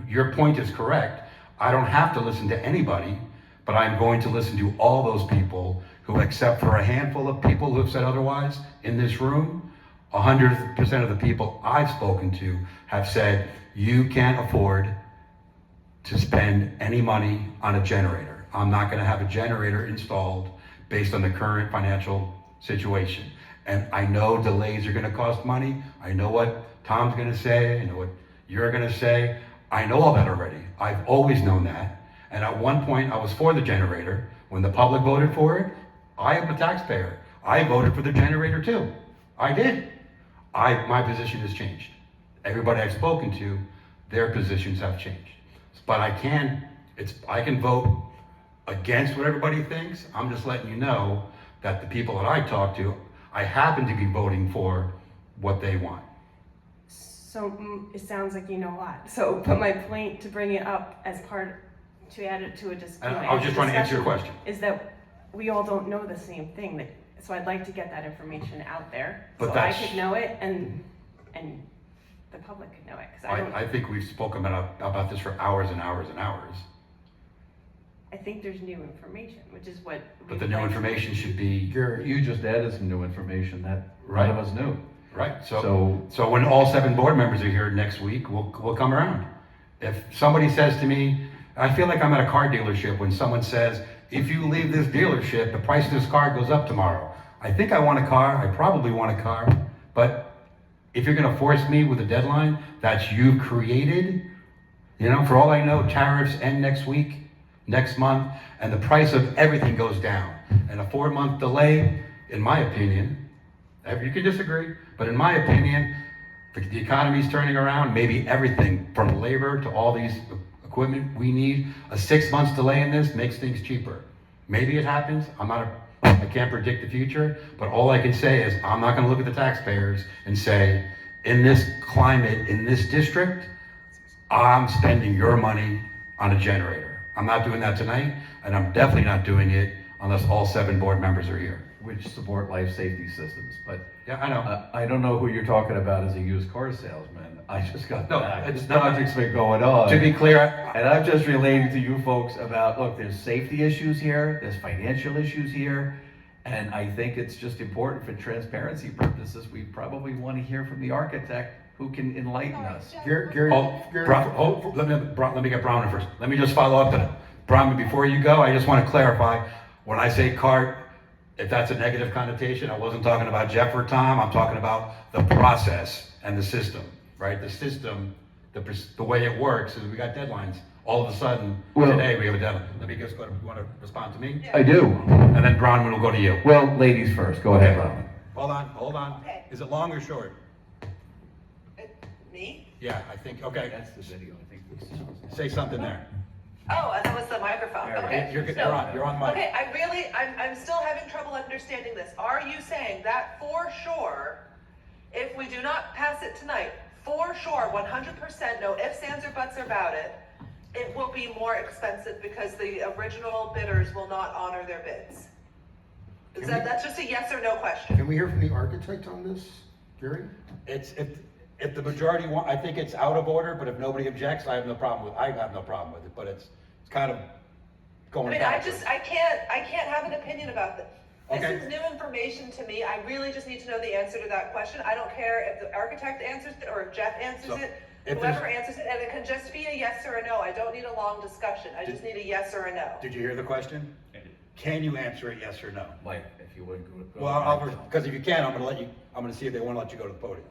your point is correct. I don't have to listen to anybody, but I'm going to listen to all those people who, except for a handful of people who have said otherwise in this room, 100% of the people I've spoken to have said, you can't afford to spend any money on a generator. I'm not gonna have a generator installed based on the current financial situation. And I know delays are gonna cost money. I know what Tom's gonna say. I know what you're gonna say. I know all that already. I've always known that. And at one point I was for the generator. When the public voted for it, I am a taxpayer. I voted for the generator too. I did. My position has changed. Everybody I've spoken to, their positions have changed. But I can vote against what everybody thinks. I'm just letting you know that the people that I talk to, I happen to be voting for what they want. So it sounds like you know a lot. So, but my point to bring it up as part, to add it to a discussion. And I was just trying to answer your question. Is that we all don't know the same thing. So I'd like to get that information out there. But so that's- I could know it and the public could know it. Because I don't, I think we've spoken about this for hours and hours and hours. I think there's new information, which is what. But the new information should be, Gary, You just added some new information that Right. none of us knew. right, So- so when all 7 board members are here next week, we'll come around. If somebody says to me, I feel like I'm at a car dealership when someone says, if you leave this dealership, the price of this car goes up tomorrow. I think I want a car, I probably want a car, but if you're gonna force me with a deadline that you've created, for all I know, tariffs end next week, next month, and the price of everything goes down. And a 4-month delay, in my opinion, you can disagree, but in my opinion, the economy's turning around, maybe everything from labor to all these equipment we need, a 6 months delay in this makes things cheaper. Maybe it happens, I can't predict the future, but all I can say is I'm not gonna look at the taxpayers and say, in this climate, in this district, I'm spending your money on a generator. I'm not doing that tonight, and I'm definitely not doing it unless all 7 board members are here. Which support life safety systems, but Yeah, I know. I don't know who you're talking about as a used car salesman. I just got No, back. it's This not- project's been going on. To be clear, And I'm just relating to you folks about, look, there's safety issues here, there's financial issues here, and I think it's just important for transparency purposes, we probably want to hear from the architect who can enlighten us. Gary, let me get Brown first. Let me just follow up to that. Brown, before you go, I just want to clarify, when I say cart, if that's a negative connotation, I wasn't talking about Jeff or Tom, I'm talking about the process and the system, right? The system, the way it works is we got deadlines. All of a sudden, Well- today we have a deadline. Let me just go, you want to respond to me? I do. And then Brown will go to you. Well, ladies first, go ahead, Robin. Hold on. Okay. Is it long or short? Me? Yeah, I think, okay. That's the video, I think. Say something there. Oh, and that was the microphone, okay. You're good, So- you're on mic. Okay, I'm still having trouble understanding this. Are you saying that for sure, if we do not pass it tonight, for sure, 100%, no ifs, ands, or buts about it, it will be more expensive because the original bidders will not honor their bids? That's just a yes or no question? can we hear from the architect on this, Gary? If the majority want, I think it's out of order, but if nobody objects, I have no problem with it, but it's kind of I going mean, backwards. I can't have an opinion about this. Okay. This is new information to me. I really just need to know the answer to that question. I don't care if the architect answers it or if Jeff answers So, it, if whoever there's- answers it, and it can just be a yes or a no. I don't need a long discussion. I just need a yes or a no. Did you hear the question? Can you answer it yes or no? Mike, if you would go. Well, because if you can, I'm gonna see if they wanna let you go to the podium.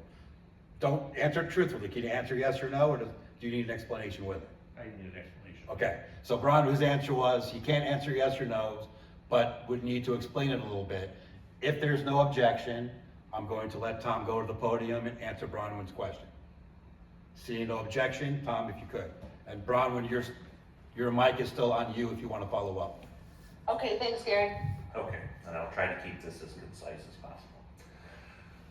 Don't answer it truthfully. Can you answer yes or no, or do you need an explanation with it? I need an explanation. Okay, so Brian, his answer was, he can't answer yes or no's, but would need to explain it a little bit. If there's no objection, I'm going to let Tom go to the podium and answer Bronwyn's question. Seeing no objection, Tom, if you could. And Bronwyn, your mic is still on you if you want to follow up. Okay, thanks, Gary. Okay, and I'll try to keep this as concise as possible.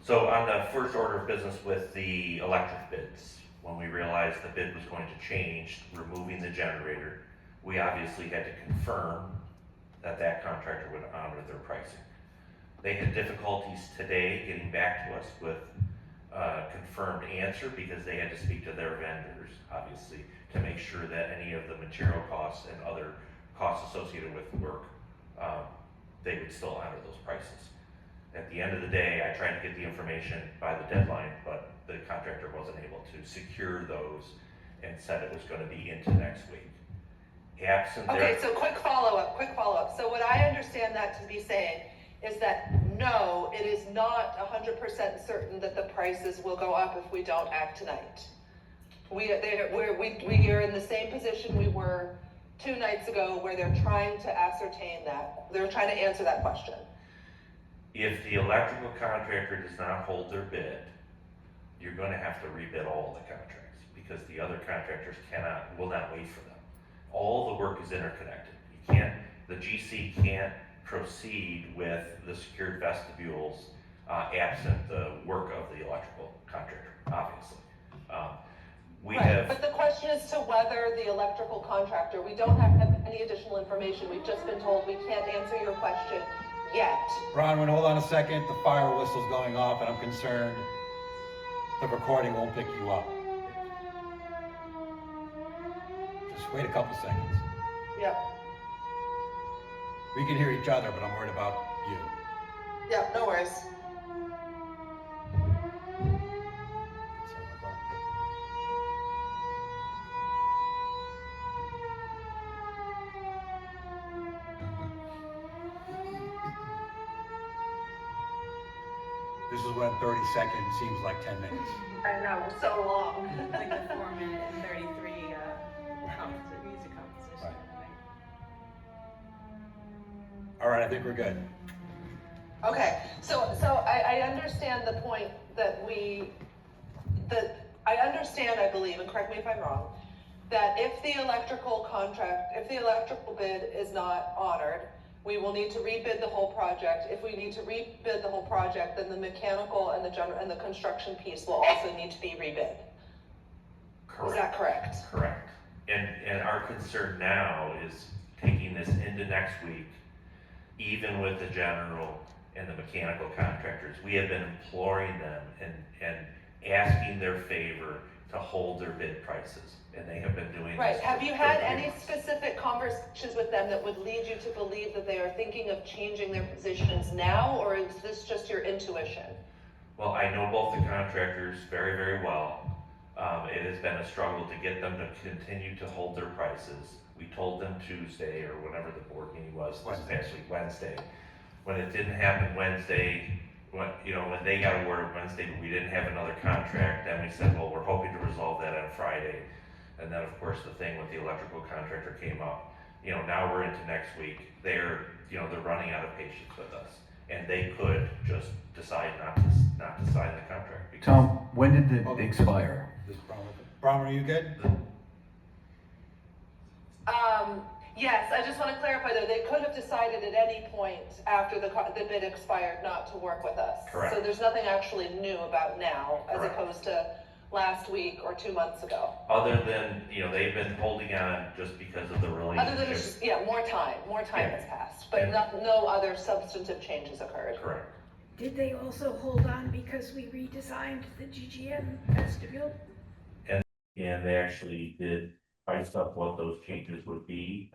So on the first order of business with the electric bids, when we realized the bid was going to change, removing the generator, we obviously had to confirm that that contractor would honor their pricing. They had difficulties today getting back to us with a confirmed answer because they had to speak to their vendors, obviously, to make sure that any of the material costs and other costs associated with the work, they would still honor those prices. At the end of the day, I tried to get the information by the deadline, but the contractor wasn't able to secure those and said it was gonna be into next week. Absent Okay, their, so quick follow-up. So what I understand that to be saying is that, no, it is not 100% certain that the prices will go up if we don't act tonight. We are in the same position we were 2 nights ago, where they're trying to ascertain that. They're trying to answer that question. if the electrical contractor does not hold their bid, you're gonna have to rebid all the contracts because the other contractors will not wait for them. All the work is interconnected. The GC can't proceed with the secured vestibules absent the work of the electrical contractor, obviously. We Right, have. but the question is to whether the electrical contractor, we don't have any additional information, we've just been told we can't answer your question yet. Bronwyn, hold on a second. The fire whistle's going off and I'm concerned the recording won't pick you up. Just wait a couple seconds. Yep, We can hear each other, but I'm worried about you. yep, no worries. This is when 30 seconds seems like 10 minutes. I know, so long. Like the 4 minute and 33 music composition. All right, I think we're good. Okay, so I understand the point I understand, I believe, and correct me if I'm wrong, that if the electrical bid is not honored, we will need to rebid the whole project. If we need to rebid the whole project, then the mechanical and the construction piece will also need to be rebid. Correct. Is that correct? Correct. And our concern now is taking this into next week, even with the general and the mechanical contractors. We have been imploring them and asking their favor to hold their bid prices, and they have been doing Right, this. have for you had 13 any months. specific conversations with them that would lead you to believe that they are thinking of changing their positions now, or is this just your intuition? Well, I know both the contractors very, very well. It has been a struggle to get them to continue to hold their prices. We told them Tuesday, or whenever the board meeting was, this past week, Wednesday. When it didn't happen Wednesday, when they got awarded Wednesday, but we didn't have another contract, then we said, well, we're hoping to resolve that on Friday. And then, of course, the thing with the electrical contractor came up. Now we're into next week. They're running out of patience with us, and they could just decide not to sign the contract. Because Tom, when did it expire? Bronwyn, are you good? Yes, I just want to clarify though, they could have decided at any point after the bid expired not to work with us. Correct. So there's nothing actually new about now, as Correct. opposed to last week or 2 months ago. Other than, they've been holding on just because of the relationship. Other than, more time Yeah. has passed, but Yeah. no other substantive changes occurred. Correct. Did they also hold on because we redesigned the GGM vestibule? And they actually did price up what those changes would be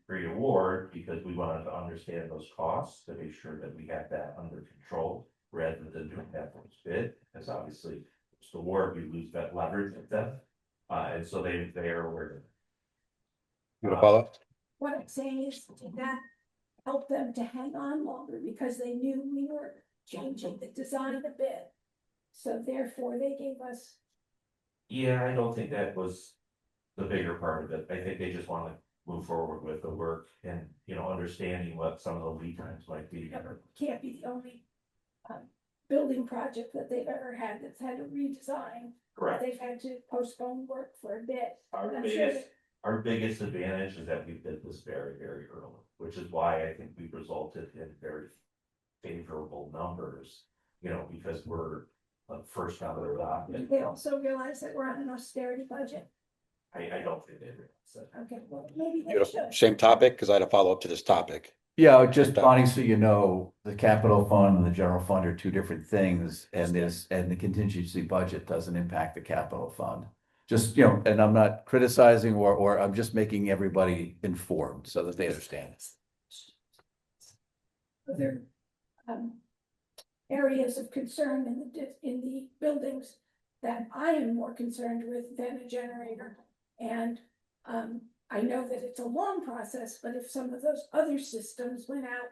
pre-award, because we wanted to understand those costs to make sure that we had that under control rather than doing that first bid, because obviously it's the award, we lose that leverage with them. And so they are aware of it. You want to follow up? What I'm saying is, did that help them to hang on longer because they knew we were changing the design a bit? So therefore, they gave us. Yeah, I don't think that was the bigger part of it. I think they just want to move forward with the work and, understanding what some of the lead times might be. Can't be the only building project that they've ever had that's had a redesign. Correct. They've had to postpone work for a bit. Our I'm biggest, sure that- our biggest advantage is that we did this very, very early, which is why I think we resulted in very favorable numbers, because we're first out of the block. They also realize that we're on an austerity budget. I don't think they realize that. Okay, well, maybe they Beautiful. should. Same topic, because I had a follow up to this topic. Yeah, just Bonnie, so you know, the capital fund and the general fund are two different things, and the contingency budget doesn't impact the capital fund. Just, and I'm not criticizing or I'm just making everybody informed so that they understand. Other areas of concern in the buildings that I am more concerned with than a generator. And I know that it's a long process, but if some of those other systems went out,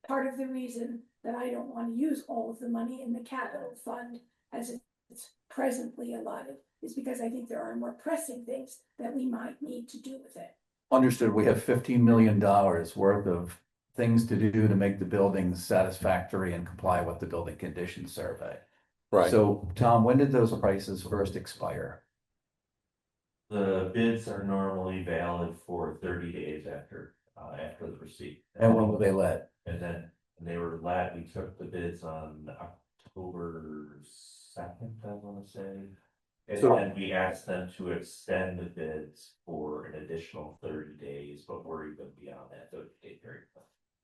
part of the reason that I don't want to use all of the money in the capital fund as it's presently allotted is because I think there are more pressing things that we might need to do with it. Understood, we have $15 million worth of things to do to make the buildings satisfactory and comply with the building conditions survey. Right. So, Tom, when did those prices first expire? The bids are normally valid for 30 days after the receipt. And when were they let? And then they were let, we took the bids on October 2nd, I wanna say. And So- then we asked them to extend the bids for an additional 30 days, but we're even beyond that 30-day period.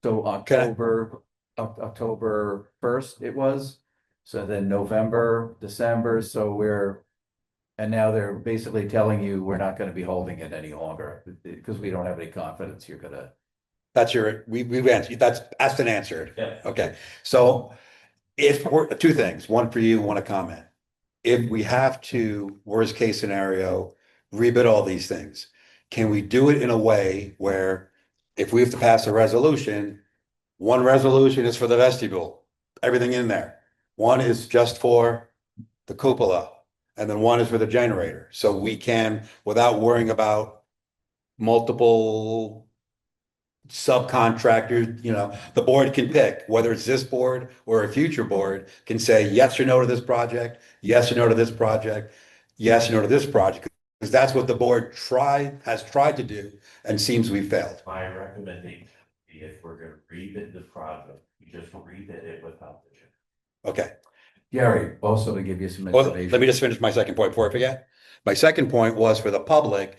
So October 1st it was, so then November, December, and now they're basically telling you we're not gonna be holding it any longer, because we don't have any confidence you're gonna. That's we've answered, that's asked and answered. Yeah. Okay, so if we're, two things, one for you, one a comment. If we have to, worst case scenario, rebid all these things, can we do it in a way where if we have to pass a resolution, one resolution is for the vestibule, everything in there. One is just for the cupola, and then one is for the generator. So we can, without worrying about multiple subcontractors, the board can pick, whether it's this board or a future board can say yes or no to this project, yes or no to this project, yes or no to this project. Because that's what the board has tried to do and seems we've failed. My recommendation, if we're gonna rebid the project, we just rebid it without the check. Okay. Gary, also to give you some Well, information. let me just finish my second point before I forget. My second point was for the public,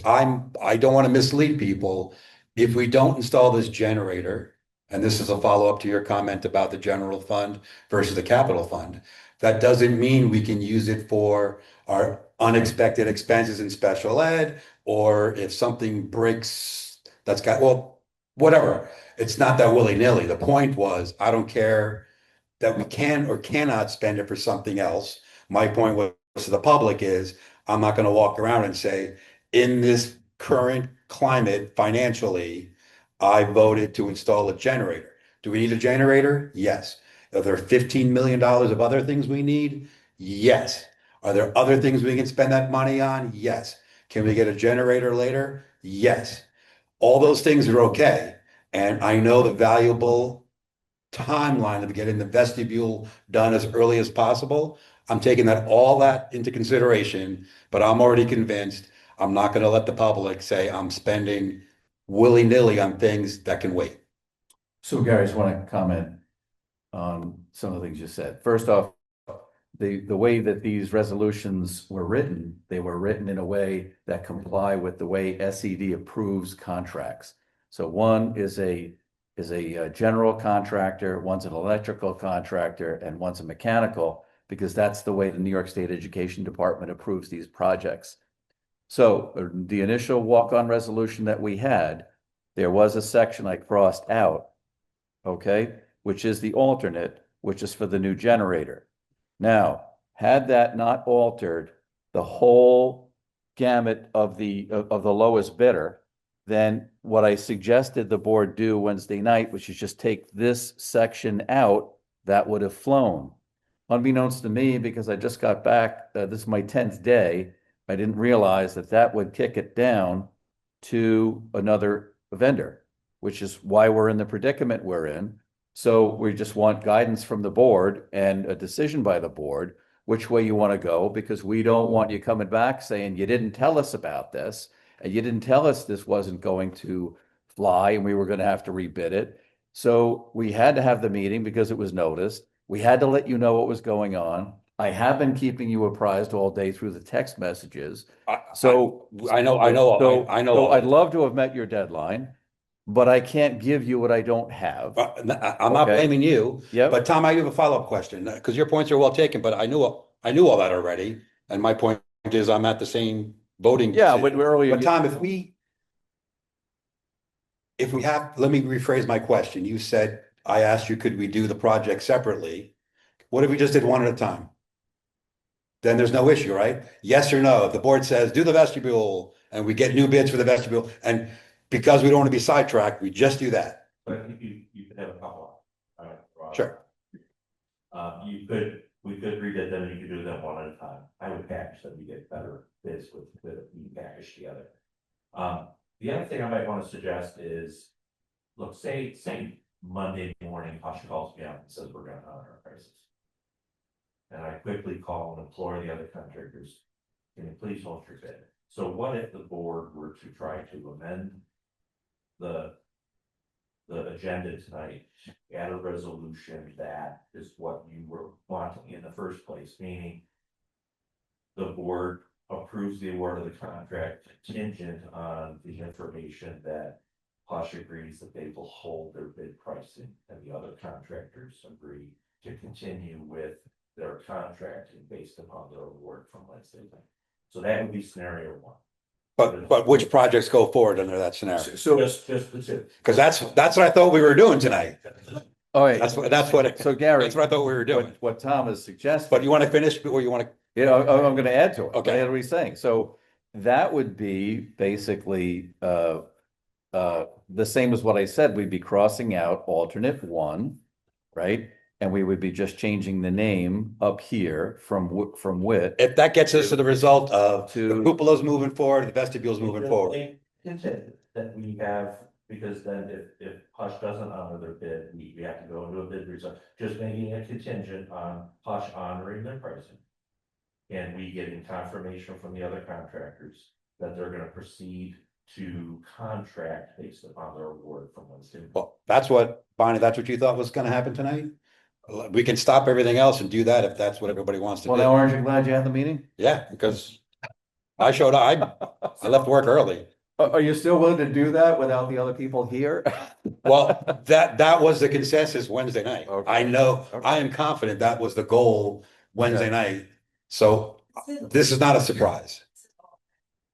I don't want to mislead people. If we don't install this generator, and this is a follow-up to your comment about the general fund versus the capital fund, that doesn't mean we can use it for our unexpected expenses in special ed, or if something breaks, whatever. It's not that willy-nilly. The point was, I don't care that we can or cannot spend it for something else. My point was to the public is, I'm not going to walk around and say, in this current climate financially, I voted to install a generator. Do we need a generator? Yes. Are there $15 million of other things we need? Yes. Are there other things we can spend that money on? Yes. Can we get a generator later? Yes. All those things are okay. And I know the valuable timeline of getting the vestibule done as early as possible. I'm taking all that into consideration, but I'm already convinced I'm not going to let the public say I'm spending willy-nilly on things that can wait. So Gary, I just want to comment on some of the things you said. First off, the way that these resolutions were written, they were written in a way that comply with the way SED approves contracts. So one is a general contractor, one's an electrical contractor, and one's a mechanical, because that's the way the New York State Education Department approves these projects. So the initial walk-on resolution that we had, there was a section I crossed out, okay, which is the alternate, which is for the new generator. Now, had that not altered the whole gamut of the lowest bidder, then what I suggested the board do Wednesday night, which is just take this section out, that would have flown. Unbeknownst to me, because I just got back, this is my 10th day, I didn't realize that would kick it down to another vendor, which is why we're in the predicament we're in. So we just want guidance from the board and a decision by the board, which way you want to go, because we don't want you coming back saying you didn't tell us about this, and you didn't tell us this wasn't going to fly and we were going to have to rebid it. So we had to have the meeting because it was noticed. We had to let you know what was going on. I have been keeping you apprised all day through the text messages. So I know. So I'd love to have met your deadline, but I can't give you what I don't have. I'm not Okay. blaming you. Yep. But Tom, I have a follow-up question, because your points are well taken, but I knew all that already. And my point is I'm at the same voting. Yeah, decision. but earlier. But Tom, if we have, let me rephrase my question. You said, I asked you, could we do the project separately? What if we just did one at a time? Then there's no issue, right? Yes or no? If the board says, do the vestibule, and we get new bids for the vestibule, and because we don't want to be sidetracked, we just do that. But I think you could have a couple. Sure. We could rebid them and you could do them one at a time. I would package them, you get better bids with you packaged together. The other thing I might want to suggest is, look, say Monday morning, Tasha calls me up and says we're gonna honor our prices. And I quickly call and implore the other contractors, can you please hold your bid? So what if the board were to try to amend the agenda tonight, add a resolution that is what you were wanting in the first place, meaning the board approves the award of the contract contingent on the information that Hush agrees that they will hold their bid pricing, and the other contractors agree to continue with their contracting based upon their award from Wednesday night. So that would be scenario one. But which projects go forward under that scenario? So, Just the two. Because that's what I thought we were doing tonight. all right. That's what. So Gary. That's what I thought we were doing. What Tom is suggesting. But you want to finish or you want to? Yeah, I'm gonna add to it. I'm gonna Okay. add what he's saying. So that would be basically, the same as what I said. We'd be crossing out alternate one, right? And we would be just changing the name up here from Wit. If that gets us to the result of the To- cupola's moving forward, the vestibule's moving forward. That we have, because then if Hush doesn't honor their bid, we have to go into a bid result, just making a contingent on Hush honoring their pricing. And we getting confirmation from the other contractors that they're gonna proceed to contract based upon their award from Wednesday. Well, that's what, Bonnie, that's what you thought was gonna happen tonight? We can stop everything else and do that if that's what everybody wants to Well, now do. aren't you glad you had the meeting? Yeah, because I showed up, I left work early. Are you still willing to do that without the other people here? Well, that was the consensus Wednesday night. Okay. I know, Okay. I am confident that was the goal Wednesday night. So this is not a surprise.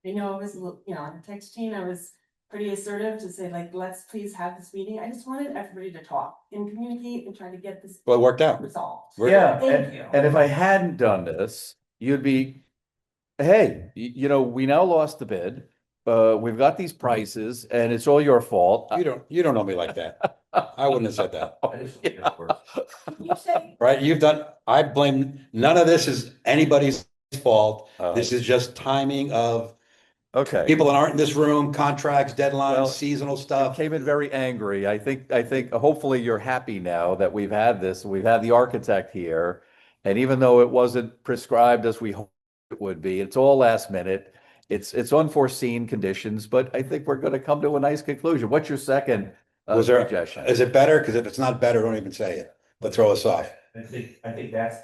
I know, I was, on texting, I was pretty assertive to say like, let's please have this meeting. I just wanted everybody to talk and communicate and try to get this Well, it worked out. resolved. Yeah, Thank you. and if I hadn't done this, you'd be, hey, we now lost the bid. We've got these prices and it's all your fault. You don't know me like that. I wouldn't have said that, I just think it works. You say, right? I blame, none of this is anybody's fault. Uh, This is just timing of Okay. people that aren't in this room, contracts, Well, deadlines, seasonal I stuff. came in very angry. I think hopefully you're happy now that we've had this. We've had the architect here. And even though it wasn't prescribed as we hoped it would be, it's all last minute. It's unforeseen conditions, but I think we're going to come to a nice conclusion. What's your second suggestion? Is it better? Because if it's not better, don't even say it, but throw us off. I think that's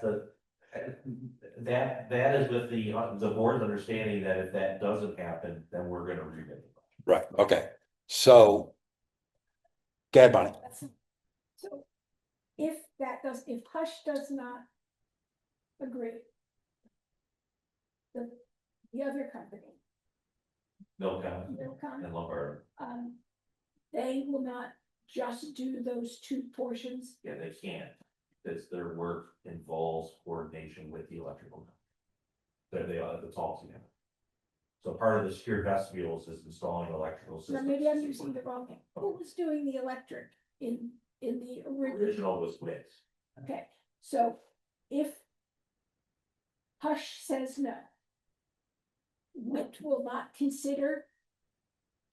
that is with the board's understanding that if that doesn't happen, then we're gonna rebid. Right, okay. So, go ahead, Bonnie. so if Hush does not agree, the other company, Milcom Milcom, and Lombard, they will not just do those two portions. yeah, they can't, because their work involves coordination with the electrical company. That's all together. So part of the secure vestibules is installing electrical Now, systems. maybe I'm using the wrong thing. Who was doing the electric in the original? Original was WIT. Okay, so if Hush says no, WIT will not consider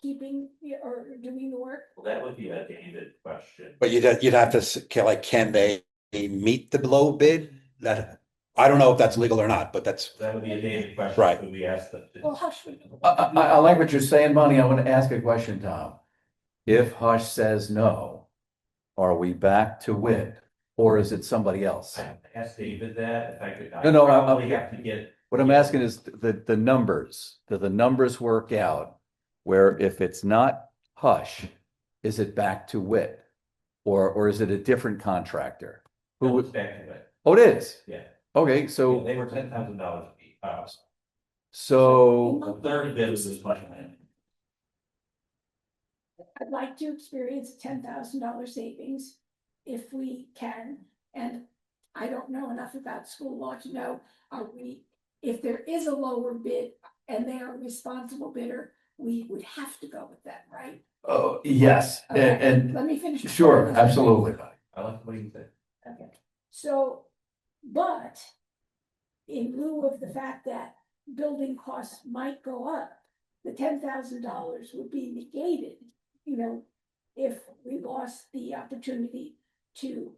keeping or doing the work? Well, that would be a David question. But you'd have to, can they meet the low bid? I don't know if that's legal or not, but that's, That would be a David question. Right. Would we ask them? Well, Hush would. I like what you're saying, Bonnie. I want to ask a question, Tom. If Hush says no, are we back to Wit or is it somebody else? Ask David that, if I could. No, I probably have to get. What I'm asking is the numbers, do the numbers work out? Where if it's not Hush, is it back to Wit? Or is it a different contractor? Who Who was would, back to it? oh, it is? Yeah. Okay, so, They were $10,000 a piece. so, The third bid was this much. I'd like to experience $10,000 savings if we can. And I don't know enough about school law to know, if there is a lower bid and they are a responsible bidder, we would have to go with that, right? oh, yes, Okay, and let me finish. sure, absolutely. I like what you said. Okay, so, but in lieu of the fact that building costs might go up, the $10,000 would be negated, if we lost the opportunity to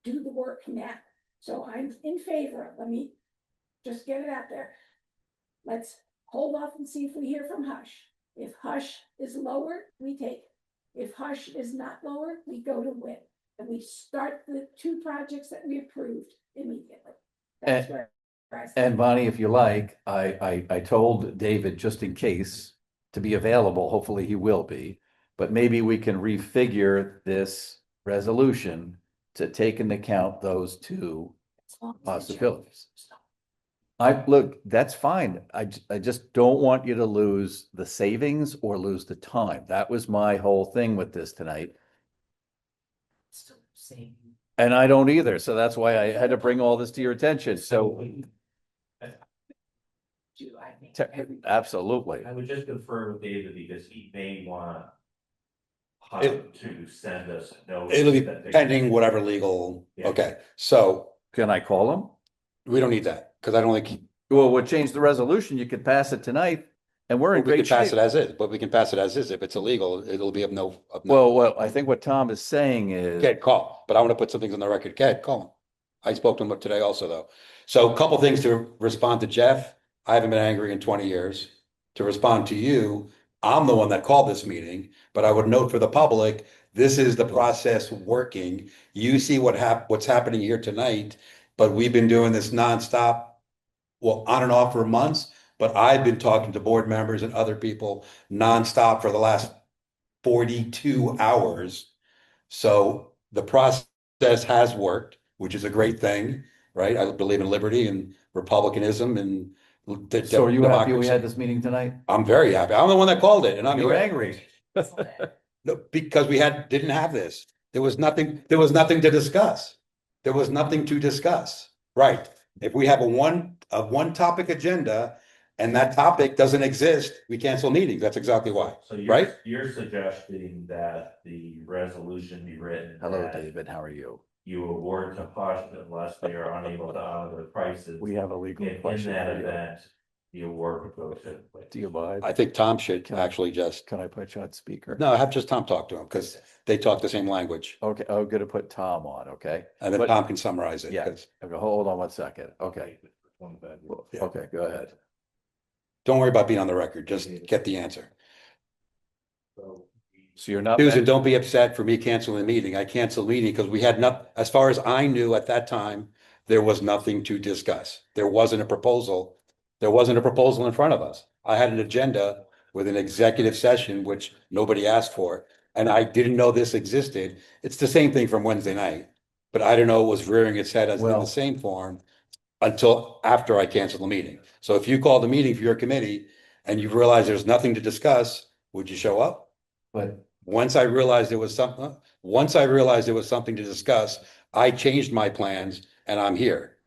do the work now. So I'm in favor, let me just get it out there. Let's hold off and see if we hear from Hush. If Hush is lower, we take it. If Hush is not lower, we go to WIT. And we start the 2 projects that we approved immediately. That's where I stand. And Bonnie, if you like, I told David, just in case, to be available, hopefully he will be, but maybe we can refigure this resolution to take into account those 2 possibilities. Look, that's fine. I just don't want you to lose the savings or lose the time. That was my whole thing with this tonight. And I don't either. So that's why I had to bring all this to your attention. So absolutely. I would just confer with David because he may want to send us a note. It'll be that they- pending whatever legal, Yeah. okay, so Can I call him? we don't need that, because I don't think, Well, we'll change the resolution. You could pass it tonight and we're in we can great pass shape. it as is, but we can pass it as is. If it's illegal, it'll be of no. Well, I think what Tom is saying is, Get call, but I want to put some things on the record. Get call him. I spoke to him today also, though. So a couple things to respond to Jeff. I haven't been angry in 20 years. To respond to you, I'm the one that called this meeting, but I would note for the public, this is the process working. You see what's happening here tonight, but we've been doing this nonstop, well, on and off for months, but I've been talking to board members and other people nonstop for the last 42 hours. So the process has worked, which is a great thing, right? I believe in liberty and republicanism and so are you happy we democracy. had this meeting tonight? I'm very happy. I'm the one that called it and I'm You're here. angry. No, because we didn't have this. There was nothing to discuss. There was nothing to discuss. Right. If we have a one topic agenda and that topic doesn't exist, we cancel meetings. That's exactly why. So right? you're suggesting that the resolution be written. Hello, that David. How are you? You award to Hush unless they are unable to honor the prices. We have a legal In question. that for you. event, the award would go to. Do you mind? I think Tom should Can I- actually just, Can I put you on speaker? no, have just Tom talk to him because they talk the same language. Okay, I'm gonna put Tom on, okay? And then But- Tom can summarize it. Yeah. 'Cause Okay, hold on one second. Okay, Yeah. okay, go ahead. don't worry about being on the record. Just get the answer. So you're not. Susan, don't be upset for me canceling the meeting. I canceled the meeting because we had not, as far as I knew at that time, there was nothing to discuss. There wasn't a proposal. There wasn't a proposal in front of us. I had an agenda with an executive session, which nobody asked for, and I didn't know this existed. It's the same thing from Wednesday night, but I didn't know it was rearing its head as in Well- the same form until after I canceled the meeting. So if you called the meeting for your committee and you realize there's nothing to discuss, would you show up? But Once I realized there was something to discuss, I changed my plans and I'm here.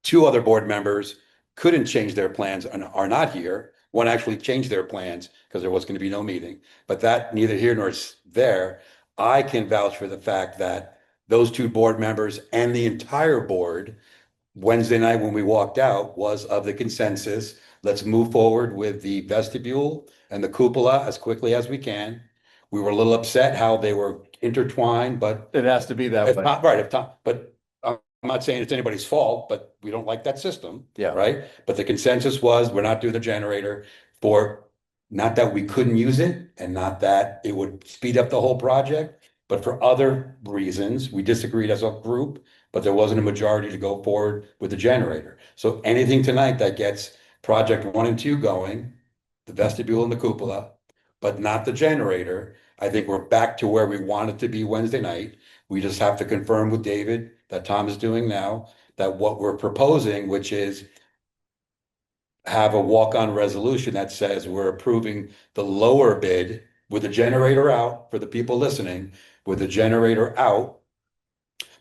2 other board members couldn't change their plans and are not here. One actually changed their plans because there was going to be no meeting, but that neither here nor there. I can vouch for the fact that those 2 board members and the entire board Wednesday night when we walked out was of the consensus. Let's move forward with the vestibule and the cupola as quickly as we can. We were a little upset how they were intertwined, but it has to be that if way. Tom, right, if Tom, but I'm not saying it's anybody's fault, but we don't like that system. Yeah. Right? But the consensus was, we're not doing the generator for, not that we couldn't use it and not that it would speed up the whole project, but for other reasons, we disagreed as a group, but there wasn't a majority to go forward with the generator. So anything tonight that gets project 1 and 2 going, the vestibule and the cupola, but not the generator, I think we're back to where we wanted to be Wednesday night. We just have to confirm with David that Tom is doing now, that what we're proposing, which is have a walk-on resolution that says we're approving the lower bid with the generator out, for the people listening, with the generator out,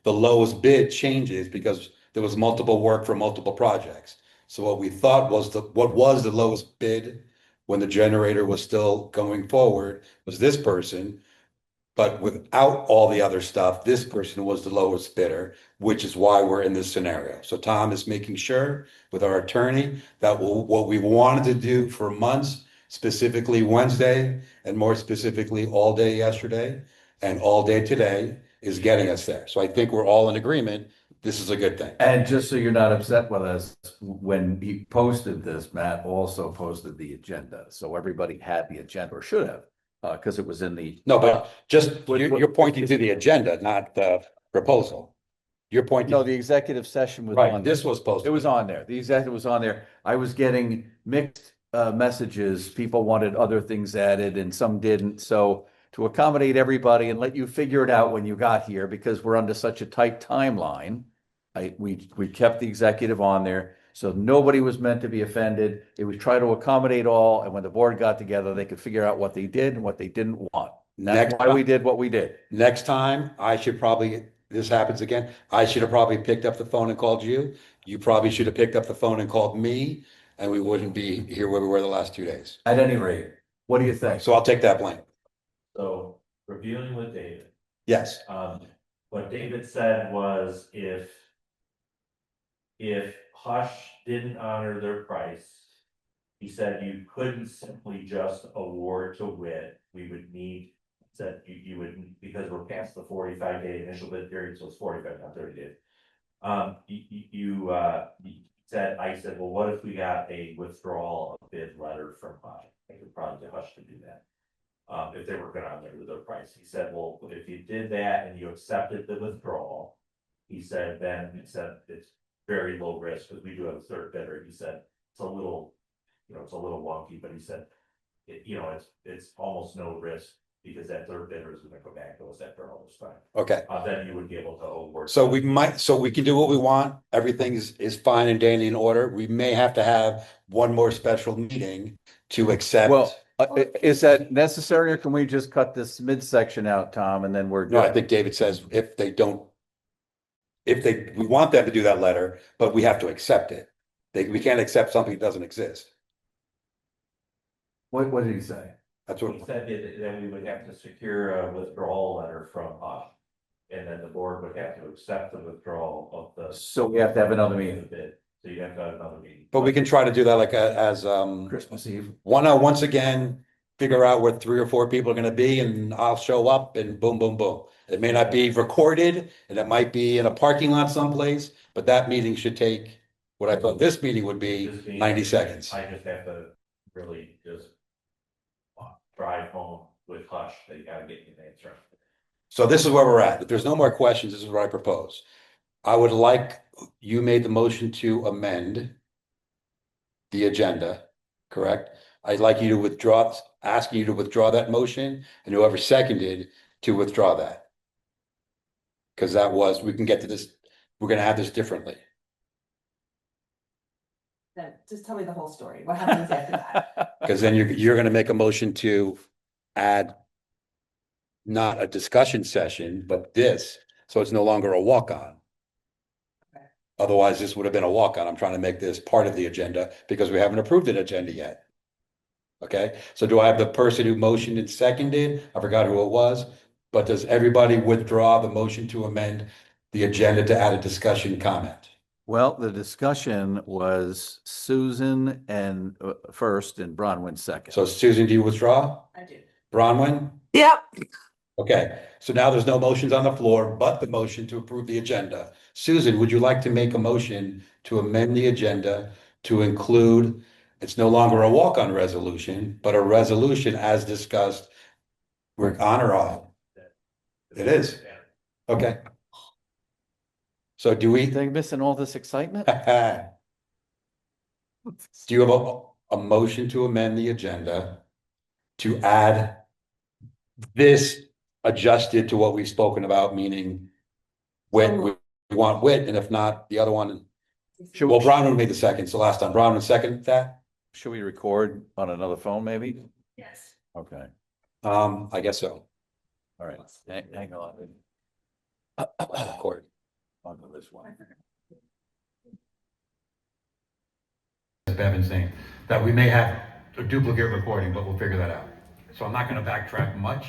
the lowest bid changes because there was multiple work for multiple projects. So what we thought was what was the lowest bid when the generator was still going forward was this person. But without all the other stuff, this person was the lowest bidder, which is why we're in this scenario. So Tom is making sure with our attorney that what we wanted to do for months, specifically Wednesday, and more specifically all day yesterday and all day today, is getting us there. So I think we're all in agreement this is a good thing. And just so you're not upset with us, when he posted this, Matt also posted the agenda. So everybody had the agenda, or should have, because it was in the. No, but just, What- you're pointing to the agenda, not the proposal. You're pointing. No, the executive session was Right, on. this was posted. It was on there. The executive was on there. I was getting mixed messages. People wanted other things added and some didn't. So to accommodate everybody and let you figure it out when you got here, because we're under such a tight timeline, we kept the executive on there. So nobody was meant to be offended. It was try to accommodate all. And when the board got together, they could figure out what they did and what they didn't want. That's why we did what we did. Next time, I should probably, this happens again, I should have probably picked up the phone and called you. You probably should have picked up the phone and called me, and we wouldn't be here where we were the last 2 days. At any rate, what do you think? So I'll take that blame. So reviewing with David, Yes. what David said was if Hush didn't honor their price, he said you couldn't simply just award to WIT. We would need, said you would, because we're past the 45-day initial bid period, so it's 45, not 30 days. You said, I said, well, what if we got a withdrawal of bid letter from Hush? I could probably get Hush to do that. If they were gonna honor their price. He said, well, if you did that and you accepted the withdrawal, he said, then he said it's very low risk, because we do have a third bidder. He said it's a little, it's a little wonky, but he said, it's almost no risk, because that third bidder is gonna go back to us after all this time. Okay. Then you would be able to award. So we can do what we want. Everything is fine and dandy in order. We may have to have one more special meeting to accept. Well, is that necessary, or can we just cut this midsection out, Tom, and then we're No, I good? think David says we want them to do that letter, but we have to accept it. We can't accept something that doesn't exist. What did he say? That's what, He said that we would have to secure a withdrawal letter from Hush. And then the board would have to accept the withdrawal of the. So we have to have another meeting. Bid. So you have to have another meeting. but we can try to do that like as Christmas Eve. once again, figure out where 3 or 4 people are gonna be, and I'll show up and boom, boom, boom. It may not be recorded, and it might be in a parking lot someplace, but that meeting should take what I thought this meeting would be This meeting, 90 seconds. I just have to really just drive home with Hush. They gotta get you an answer. So this is where we're at. If there's no more questions, this is what I propose. I would like, you made the motion to amend the agenda, correct? I'd like you to withdraw, asking you to withdraw that motion, and whoever seconded to withdraw that. Because that was, we can get to this, we're gonna have this differently. Then just tell me the whole story. What happens after that? Because then you're gonna make a motion to add not a discussion session, but this, so it's no longer a walk-on. Okay. Otherwise, this would have been a walk-on. I'm trying to make this part of the agenda because we haven't approved an agenda yet. Okay, so do I have the person who motioned and seconded? I forgot who it was, but does everybody withdraw the motion to amend the agenda to add a discussion comment? Well, the discussion was Susan and first and Bronwyn second. So Susan, do you withdraw? I do. Bronwyn? Yep. Okay, so now there's no motions on the floor, but the motion to approve the agenda. Susan, would you like to make a motion to amend the agenda to include, it's no longer a walk-on resolution, but a resolution as discussed? We're on or off? It is. Okay. So do we, They're missing all this excitement? do you have a motion to amend the agenda to add this adjusted to what we've spoken about, meaning wit, we want wit, and if not, the other one, well, Bronwyn made the second, so last time, Bronwyn second that? Should we record on another phone, maybe? Yes. Okay, I guess so. all right, hang on. Record. On to this one. Bevan's saying, that we may have a duplicate recording, but we'll figure that out. So I'm not gonna backtrack much,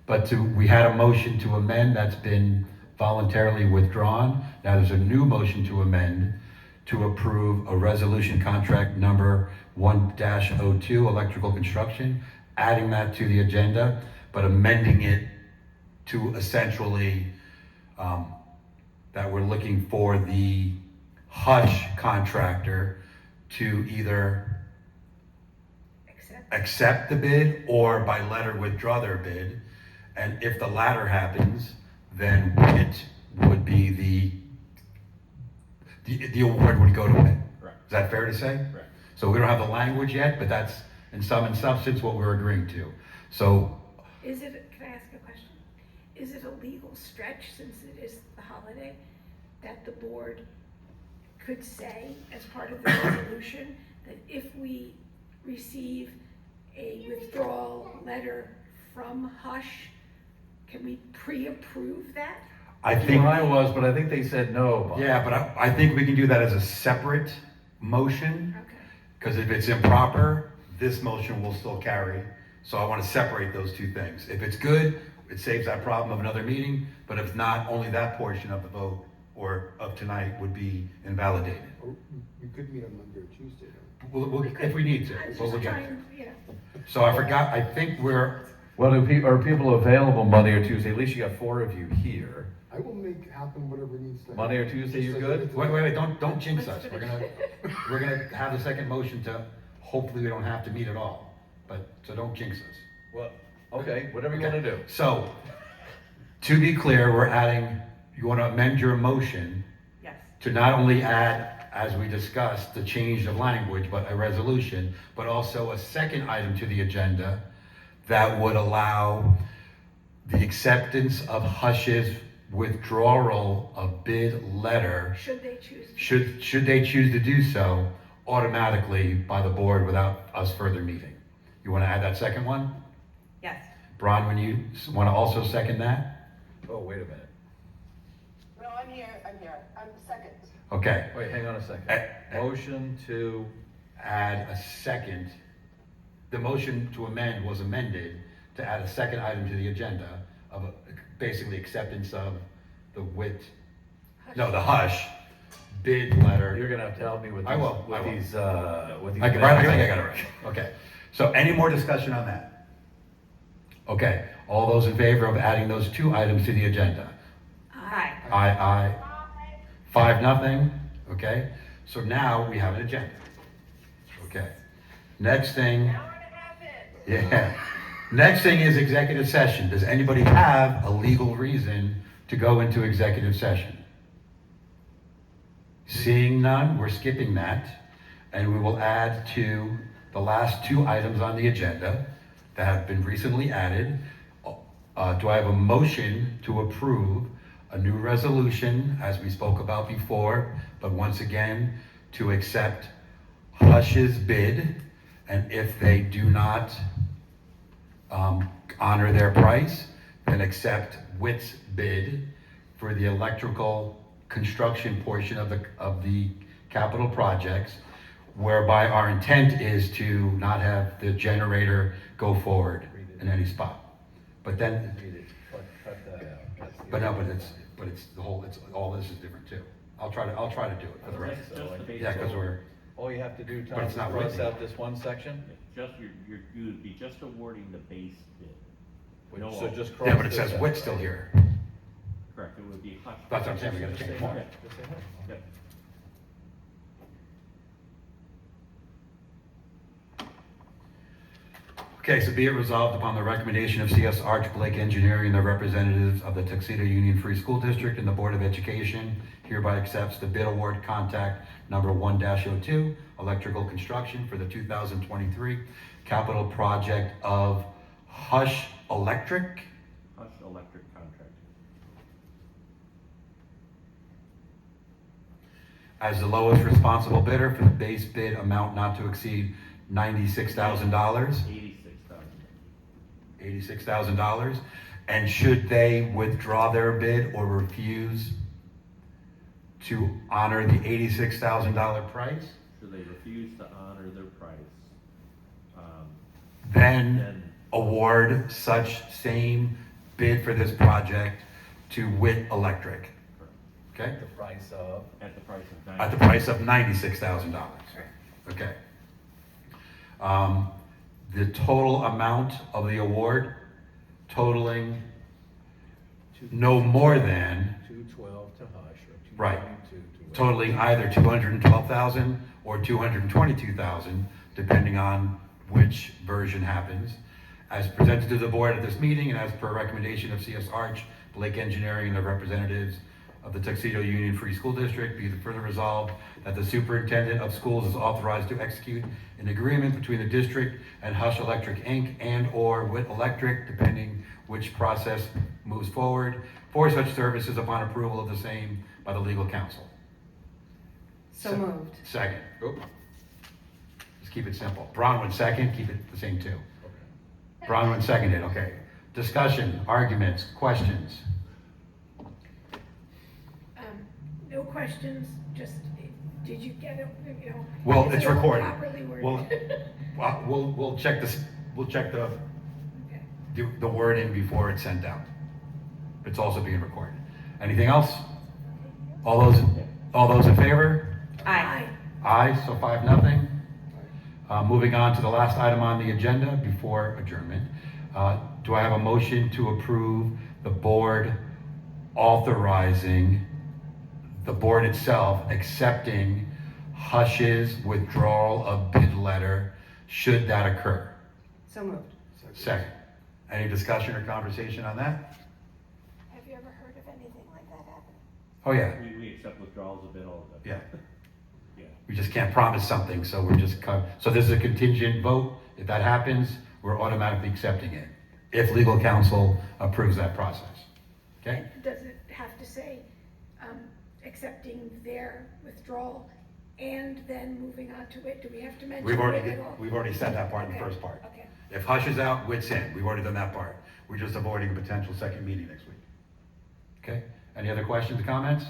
but we had a motion to amend that's been voluntarily withdrawn. Now there's a new motion to amend to approve a resolution contract number 1-02 electrical construction, adding that to the agenda, but amending it to essentially that we're looking for the Hush contractor to either accept the bid or by letter withdraw their bid. And if the latter happens, then it would be the award would go to it. Correct. Is that fair to say? Correct. So we don't have the language yet, but that's in sum and substance what we're agreeing to. So, Is it, can I ask a question? Is it a legal stretch, since it is the holiday, that the board could say as part of the resolution that if we receive a withdrawal letter from Hush, can we pre-approve that? I That's think, where I was, but I think they said no. Bob. yeah, but I think we can do that as a separate motion, Okay. because if it's improper, this motion will still carry. So I want to separate those two things. If it's good, it saves that problem of another meeting, but if not, only that portion of the vote or of tonight would be invalidated. Or we could meet on Monday or Tuesday, though. If we need to, I was we'll just look at it. trying, you know, So I forgot, I think we're, Well, are people available Monday or Tuesday? At least you got 4 of you here. I will make happen whatever needs to happen. Monday or Tuesday, Just you're like good? everything wait, don't jinx us. We're gonna have the second motion to, hopefully we don't have to meet at all. But, so don't jinx us. Well, okay, whatever you want to do. So, to be clear, we're adding, you want to amend your motion Yes. to not only add, as we discussed, the change of language, but a resolution, but also a second item to the agenda that would allow the acceptance of Hush's withdrawal of bid letter, should they choose. should they choose to do so, automatically by the board without us further meeting. You want to add that second one? Yes. Bron, when you want to also second that? Oh, wait a minute. No, I'm here, I'm second. Okay. Wait, hang on a second. Eh, Motion to, Add a second, the motion to amend was amended to add a second item to the agenda of basically acceptance of the the Hush bid letter. you're gonna have to help me with I these, will, I with will. these, with these. I think I got it right. Okay. So any more discussion on that? Okay. All those in favor of adding those two items to the agenda? Aye. Aye. 5-0. Okay. So now we have an agenda. Okay. Next thing. Yeah. Next thing is executive session. Does anybody have a legal reason to go into executive session? Seeing none, we're skipping that, and we will add to the last two items on the agenda that have been recently added. Do I have a motion to approve a new resolution, as we spoke about before, but once again, to accept Hush's bid, and if they do not honor their price, then accept WIT's bid for the electrical construction portion of the capital projects, whereby our intent is to not have the generator go forward in any spot. But then, Cut that out. That's the- but no, but it's the whole, it's, all this is different too. I'll try to do it for the rest. Yeah, because we're, All you have to do, Tom, But is it's not cross written. out this one section. You would be just awarding the base bid. No, So just cross yeah, but it this says out, WIT's right? still here. correct, it would be Hush. That's what I'm saying, we gotta Just change say more. Hush. Just say Hush. Yep. Okay, so be it resolved upon the recommendation of CS Arch Blake Engineering and the representatives of the Tuxedo Union Free School District and the Board of Education hereby accepts the bid award contact number 1-02, electrical construction for the 2023 capital project of Hush Electric Hush Electric Contract. as the lowest responsible bidder for the base bid amount not to exceed $96,000. $86,000. And should they withdraw their bid or refuse to honor the $86,000 price, Should they refuse to honor their price? then Then award such same bid for this project to WIT Electric. Okay? The price of. at the price of At the price of $96,000. Okay. The total amount of the award totaling no more than 212 to Hush, Right. Totaling either 212,000 or 222,000, depending on which version happens. As presented to the board at this meeting and as per recommendation of CS Arch, Blake Engineering, and the representatives of the Tuxedo Union Free School District, be it further resolved that the superintendent of schools is authorized to execute an agreement between the district and Hush Electric Inc. and/or with Electric, depending which process moves forward, for such services upon approval of the same by the legal counsel. So moved. Second. Oop. Just keep it simple. Bronwyn second, keep it the same two. Bronwyn seconded, okay. Discussion, arguments, questions. No questions, just, did you get it, you know? Well, is it's it all recorded. properly worded? We'll check this, we'll check Okay. the wording before it's sent out. It's also being recorded. Anything else? All those in favor? Aye. Aye, so 5-0. Moving on to the last item on the agenda before adjournment. Do I have a motion to approve the board authorizing the board itself accepting Hush's withdrawal of bid letter should that occur? So moved. Second. Any discussion or conversation on that? Have you ever heard of anything like that happen? Oh, yeah, We accept withdrawals of bid all the yeah. time. Yeah. We just can't promise something, so we're just, so this is a contingent vote. If that happens, we're automatically accepting it, if legal counsel approves that process. Okay? Does it have to say, accepting their withdrawal and then moving on to it? Do we have to mention We've it at all? already said that part in the Okay, first part. Okay. If Hush is out, Wit's in. We've already done that part. We're just avoiding a potential second meeting next week. Okay? Any other questions, comments?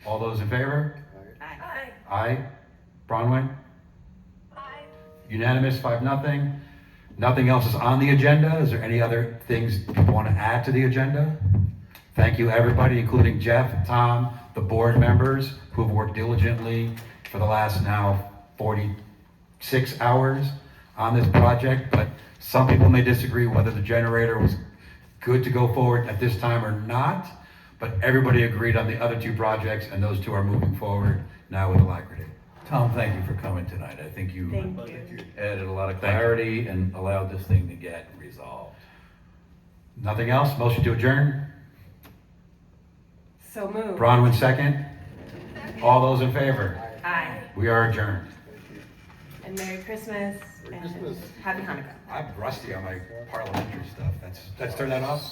All those in favor? Aye. Aye. Bronwyn? Aye. Unanimous, 5-0. Nothing else is on the agenda. Is there any other things you want to add to the agenda? Thank you, everybody, including Jeff, Tom, the board members who have worked diligently for the last now 46 hours on this project. But some people may disagree whether the generator was good to go forward at this time or not. But everybody agreed on the other two projects, and those two are moving forward now with alacrity. Tom, thank you for coming tonight. I think you Thank you. Added a lot of Thank you. clarity and allowed this thing to get resolved. Nothing else? Motion to adjourn? So moved. Bronwyn second. All those in favor? Aye. We are adjourned. And Merry Christmas and Christmas. Happy Hanukkah. I'm rusty on my parliamentary stuff. Let's turn that off.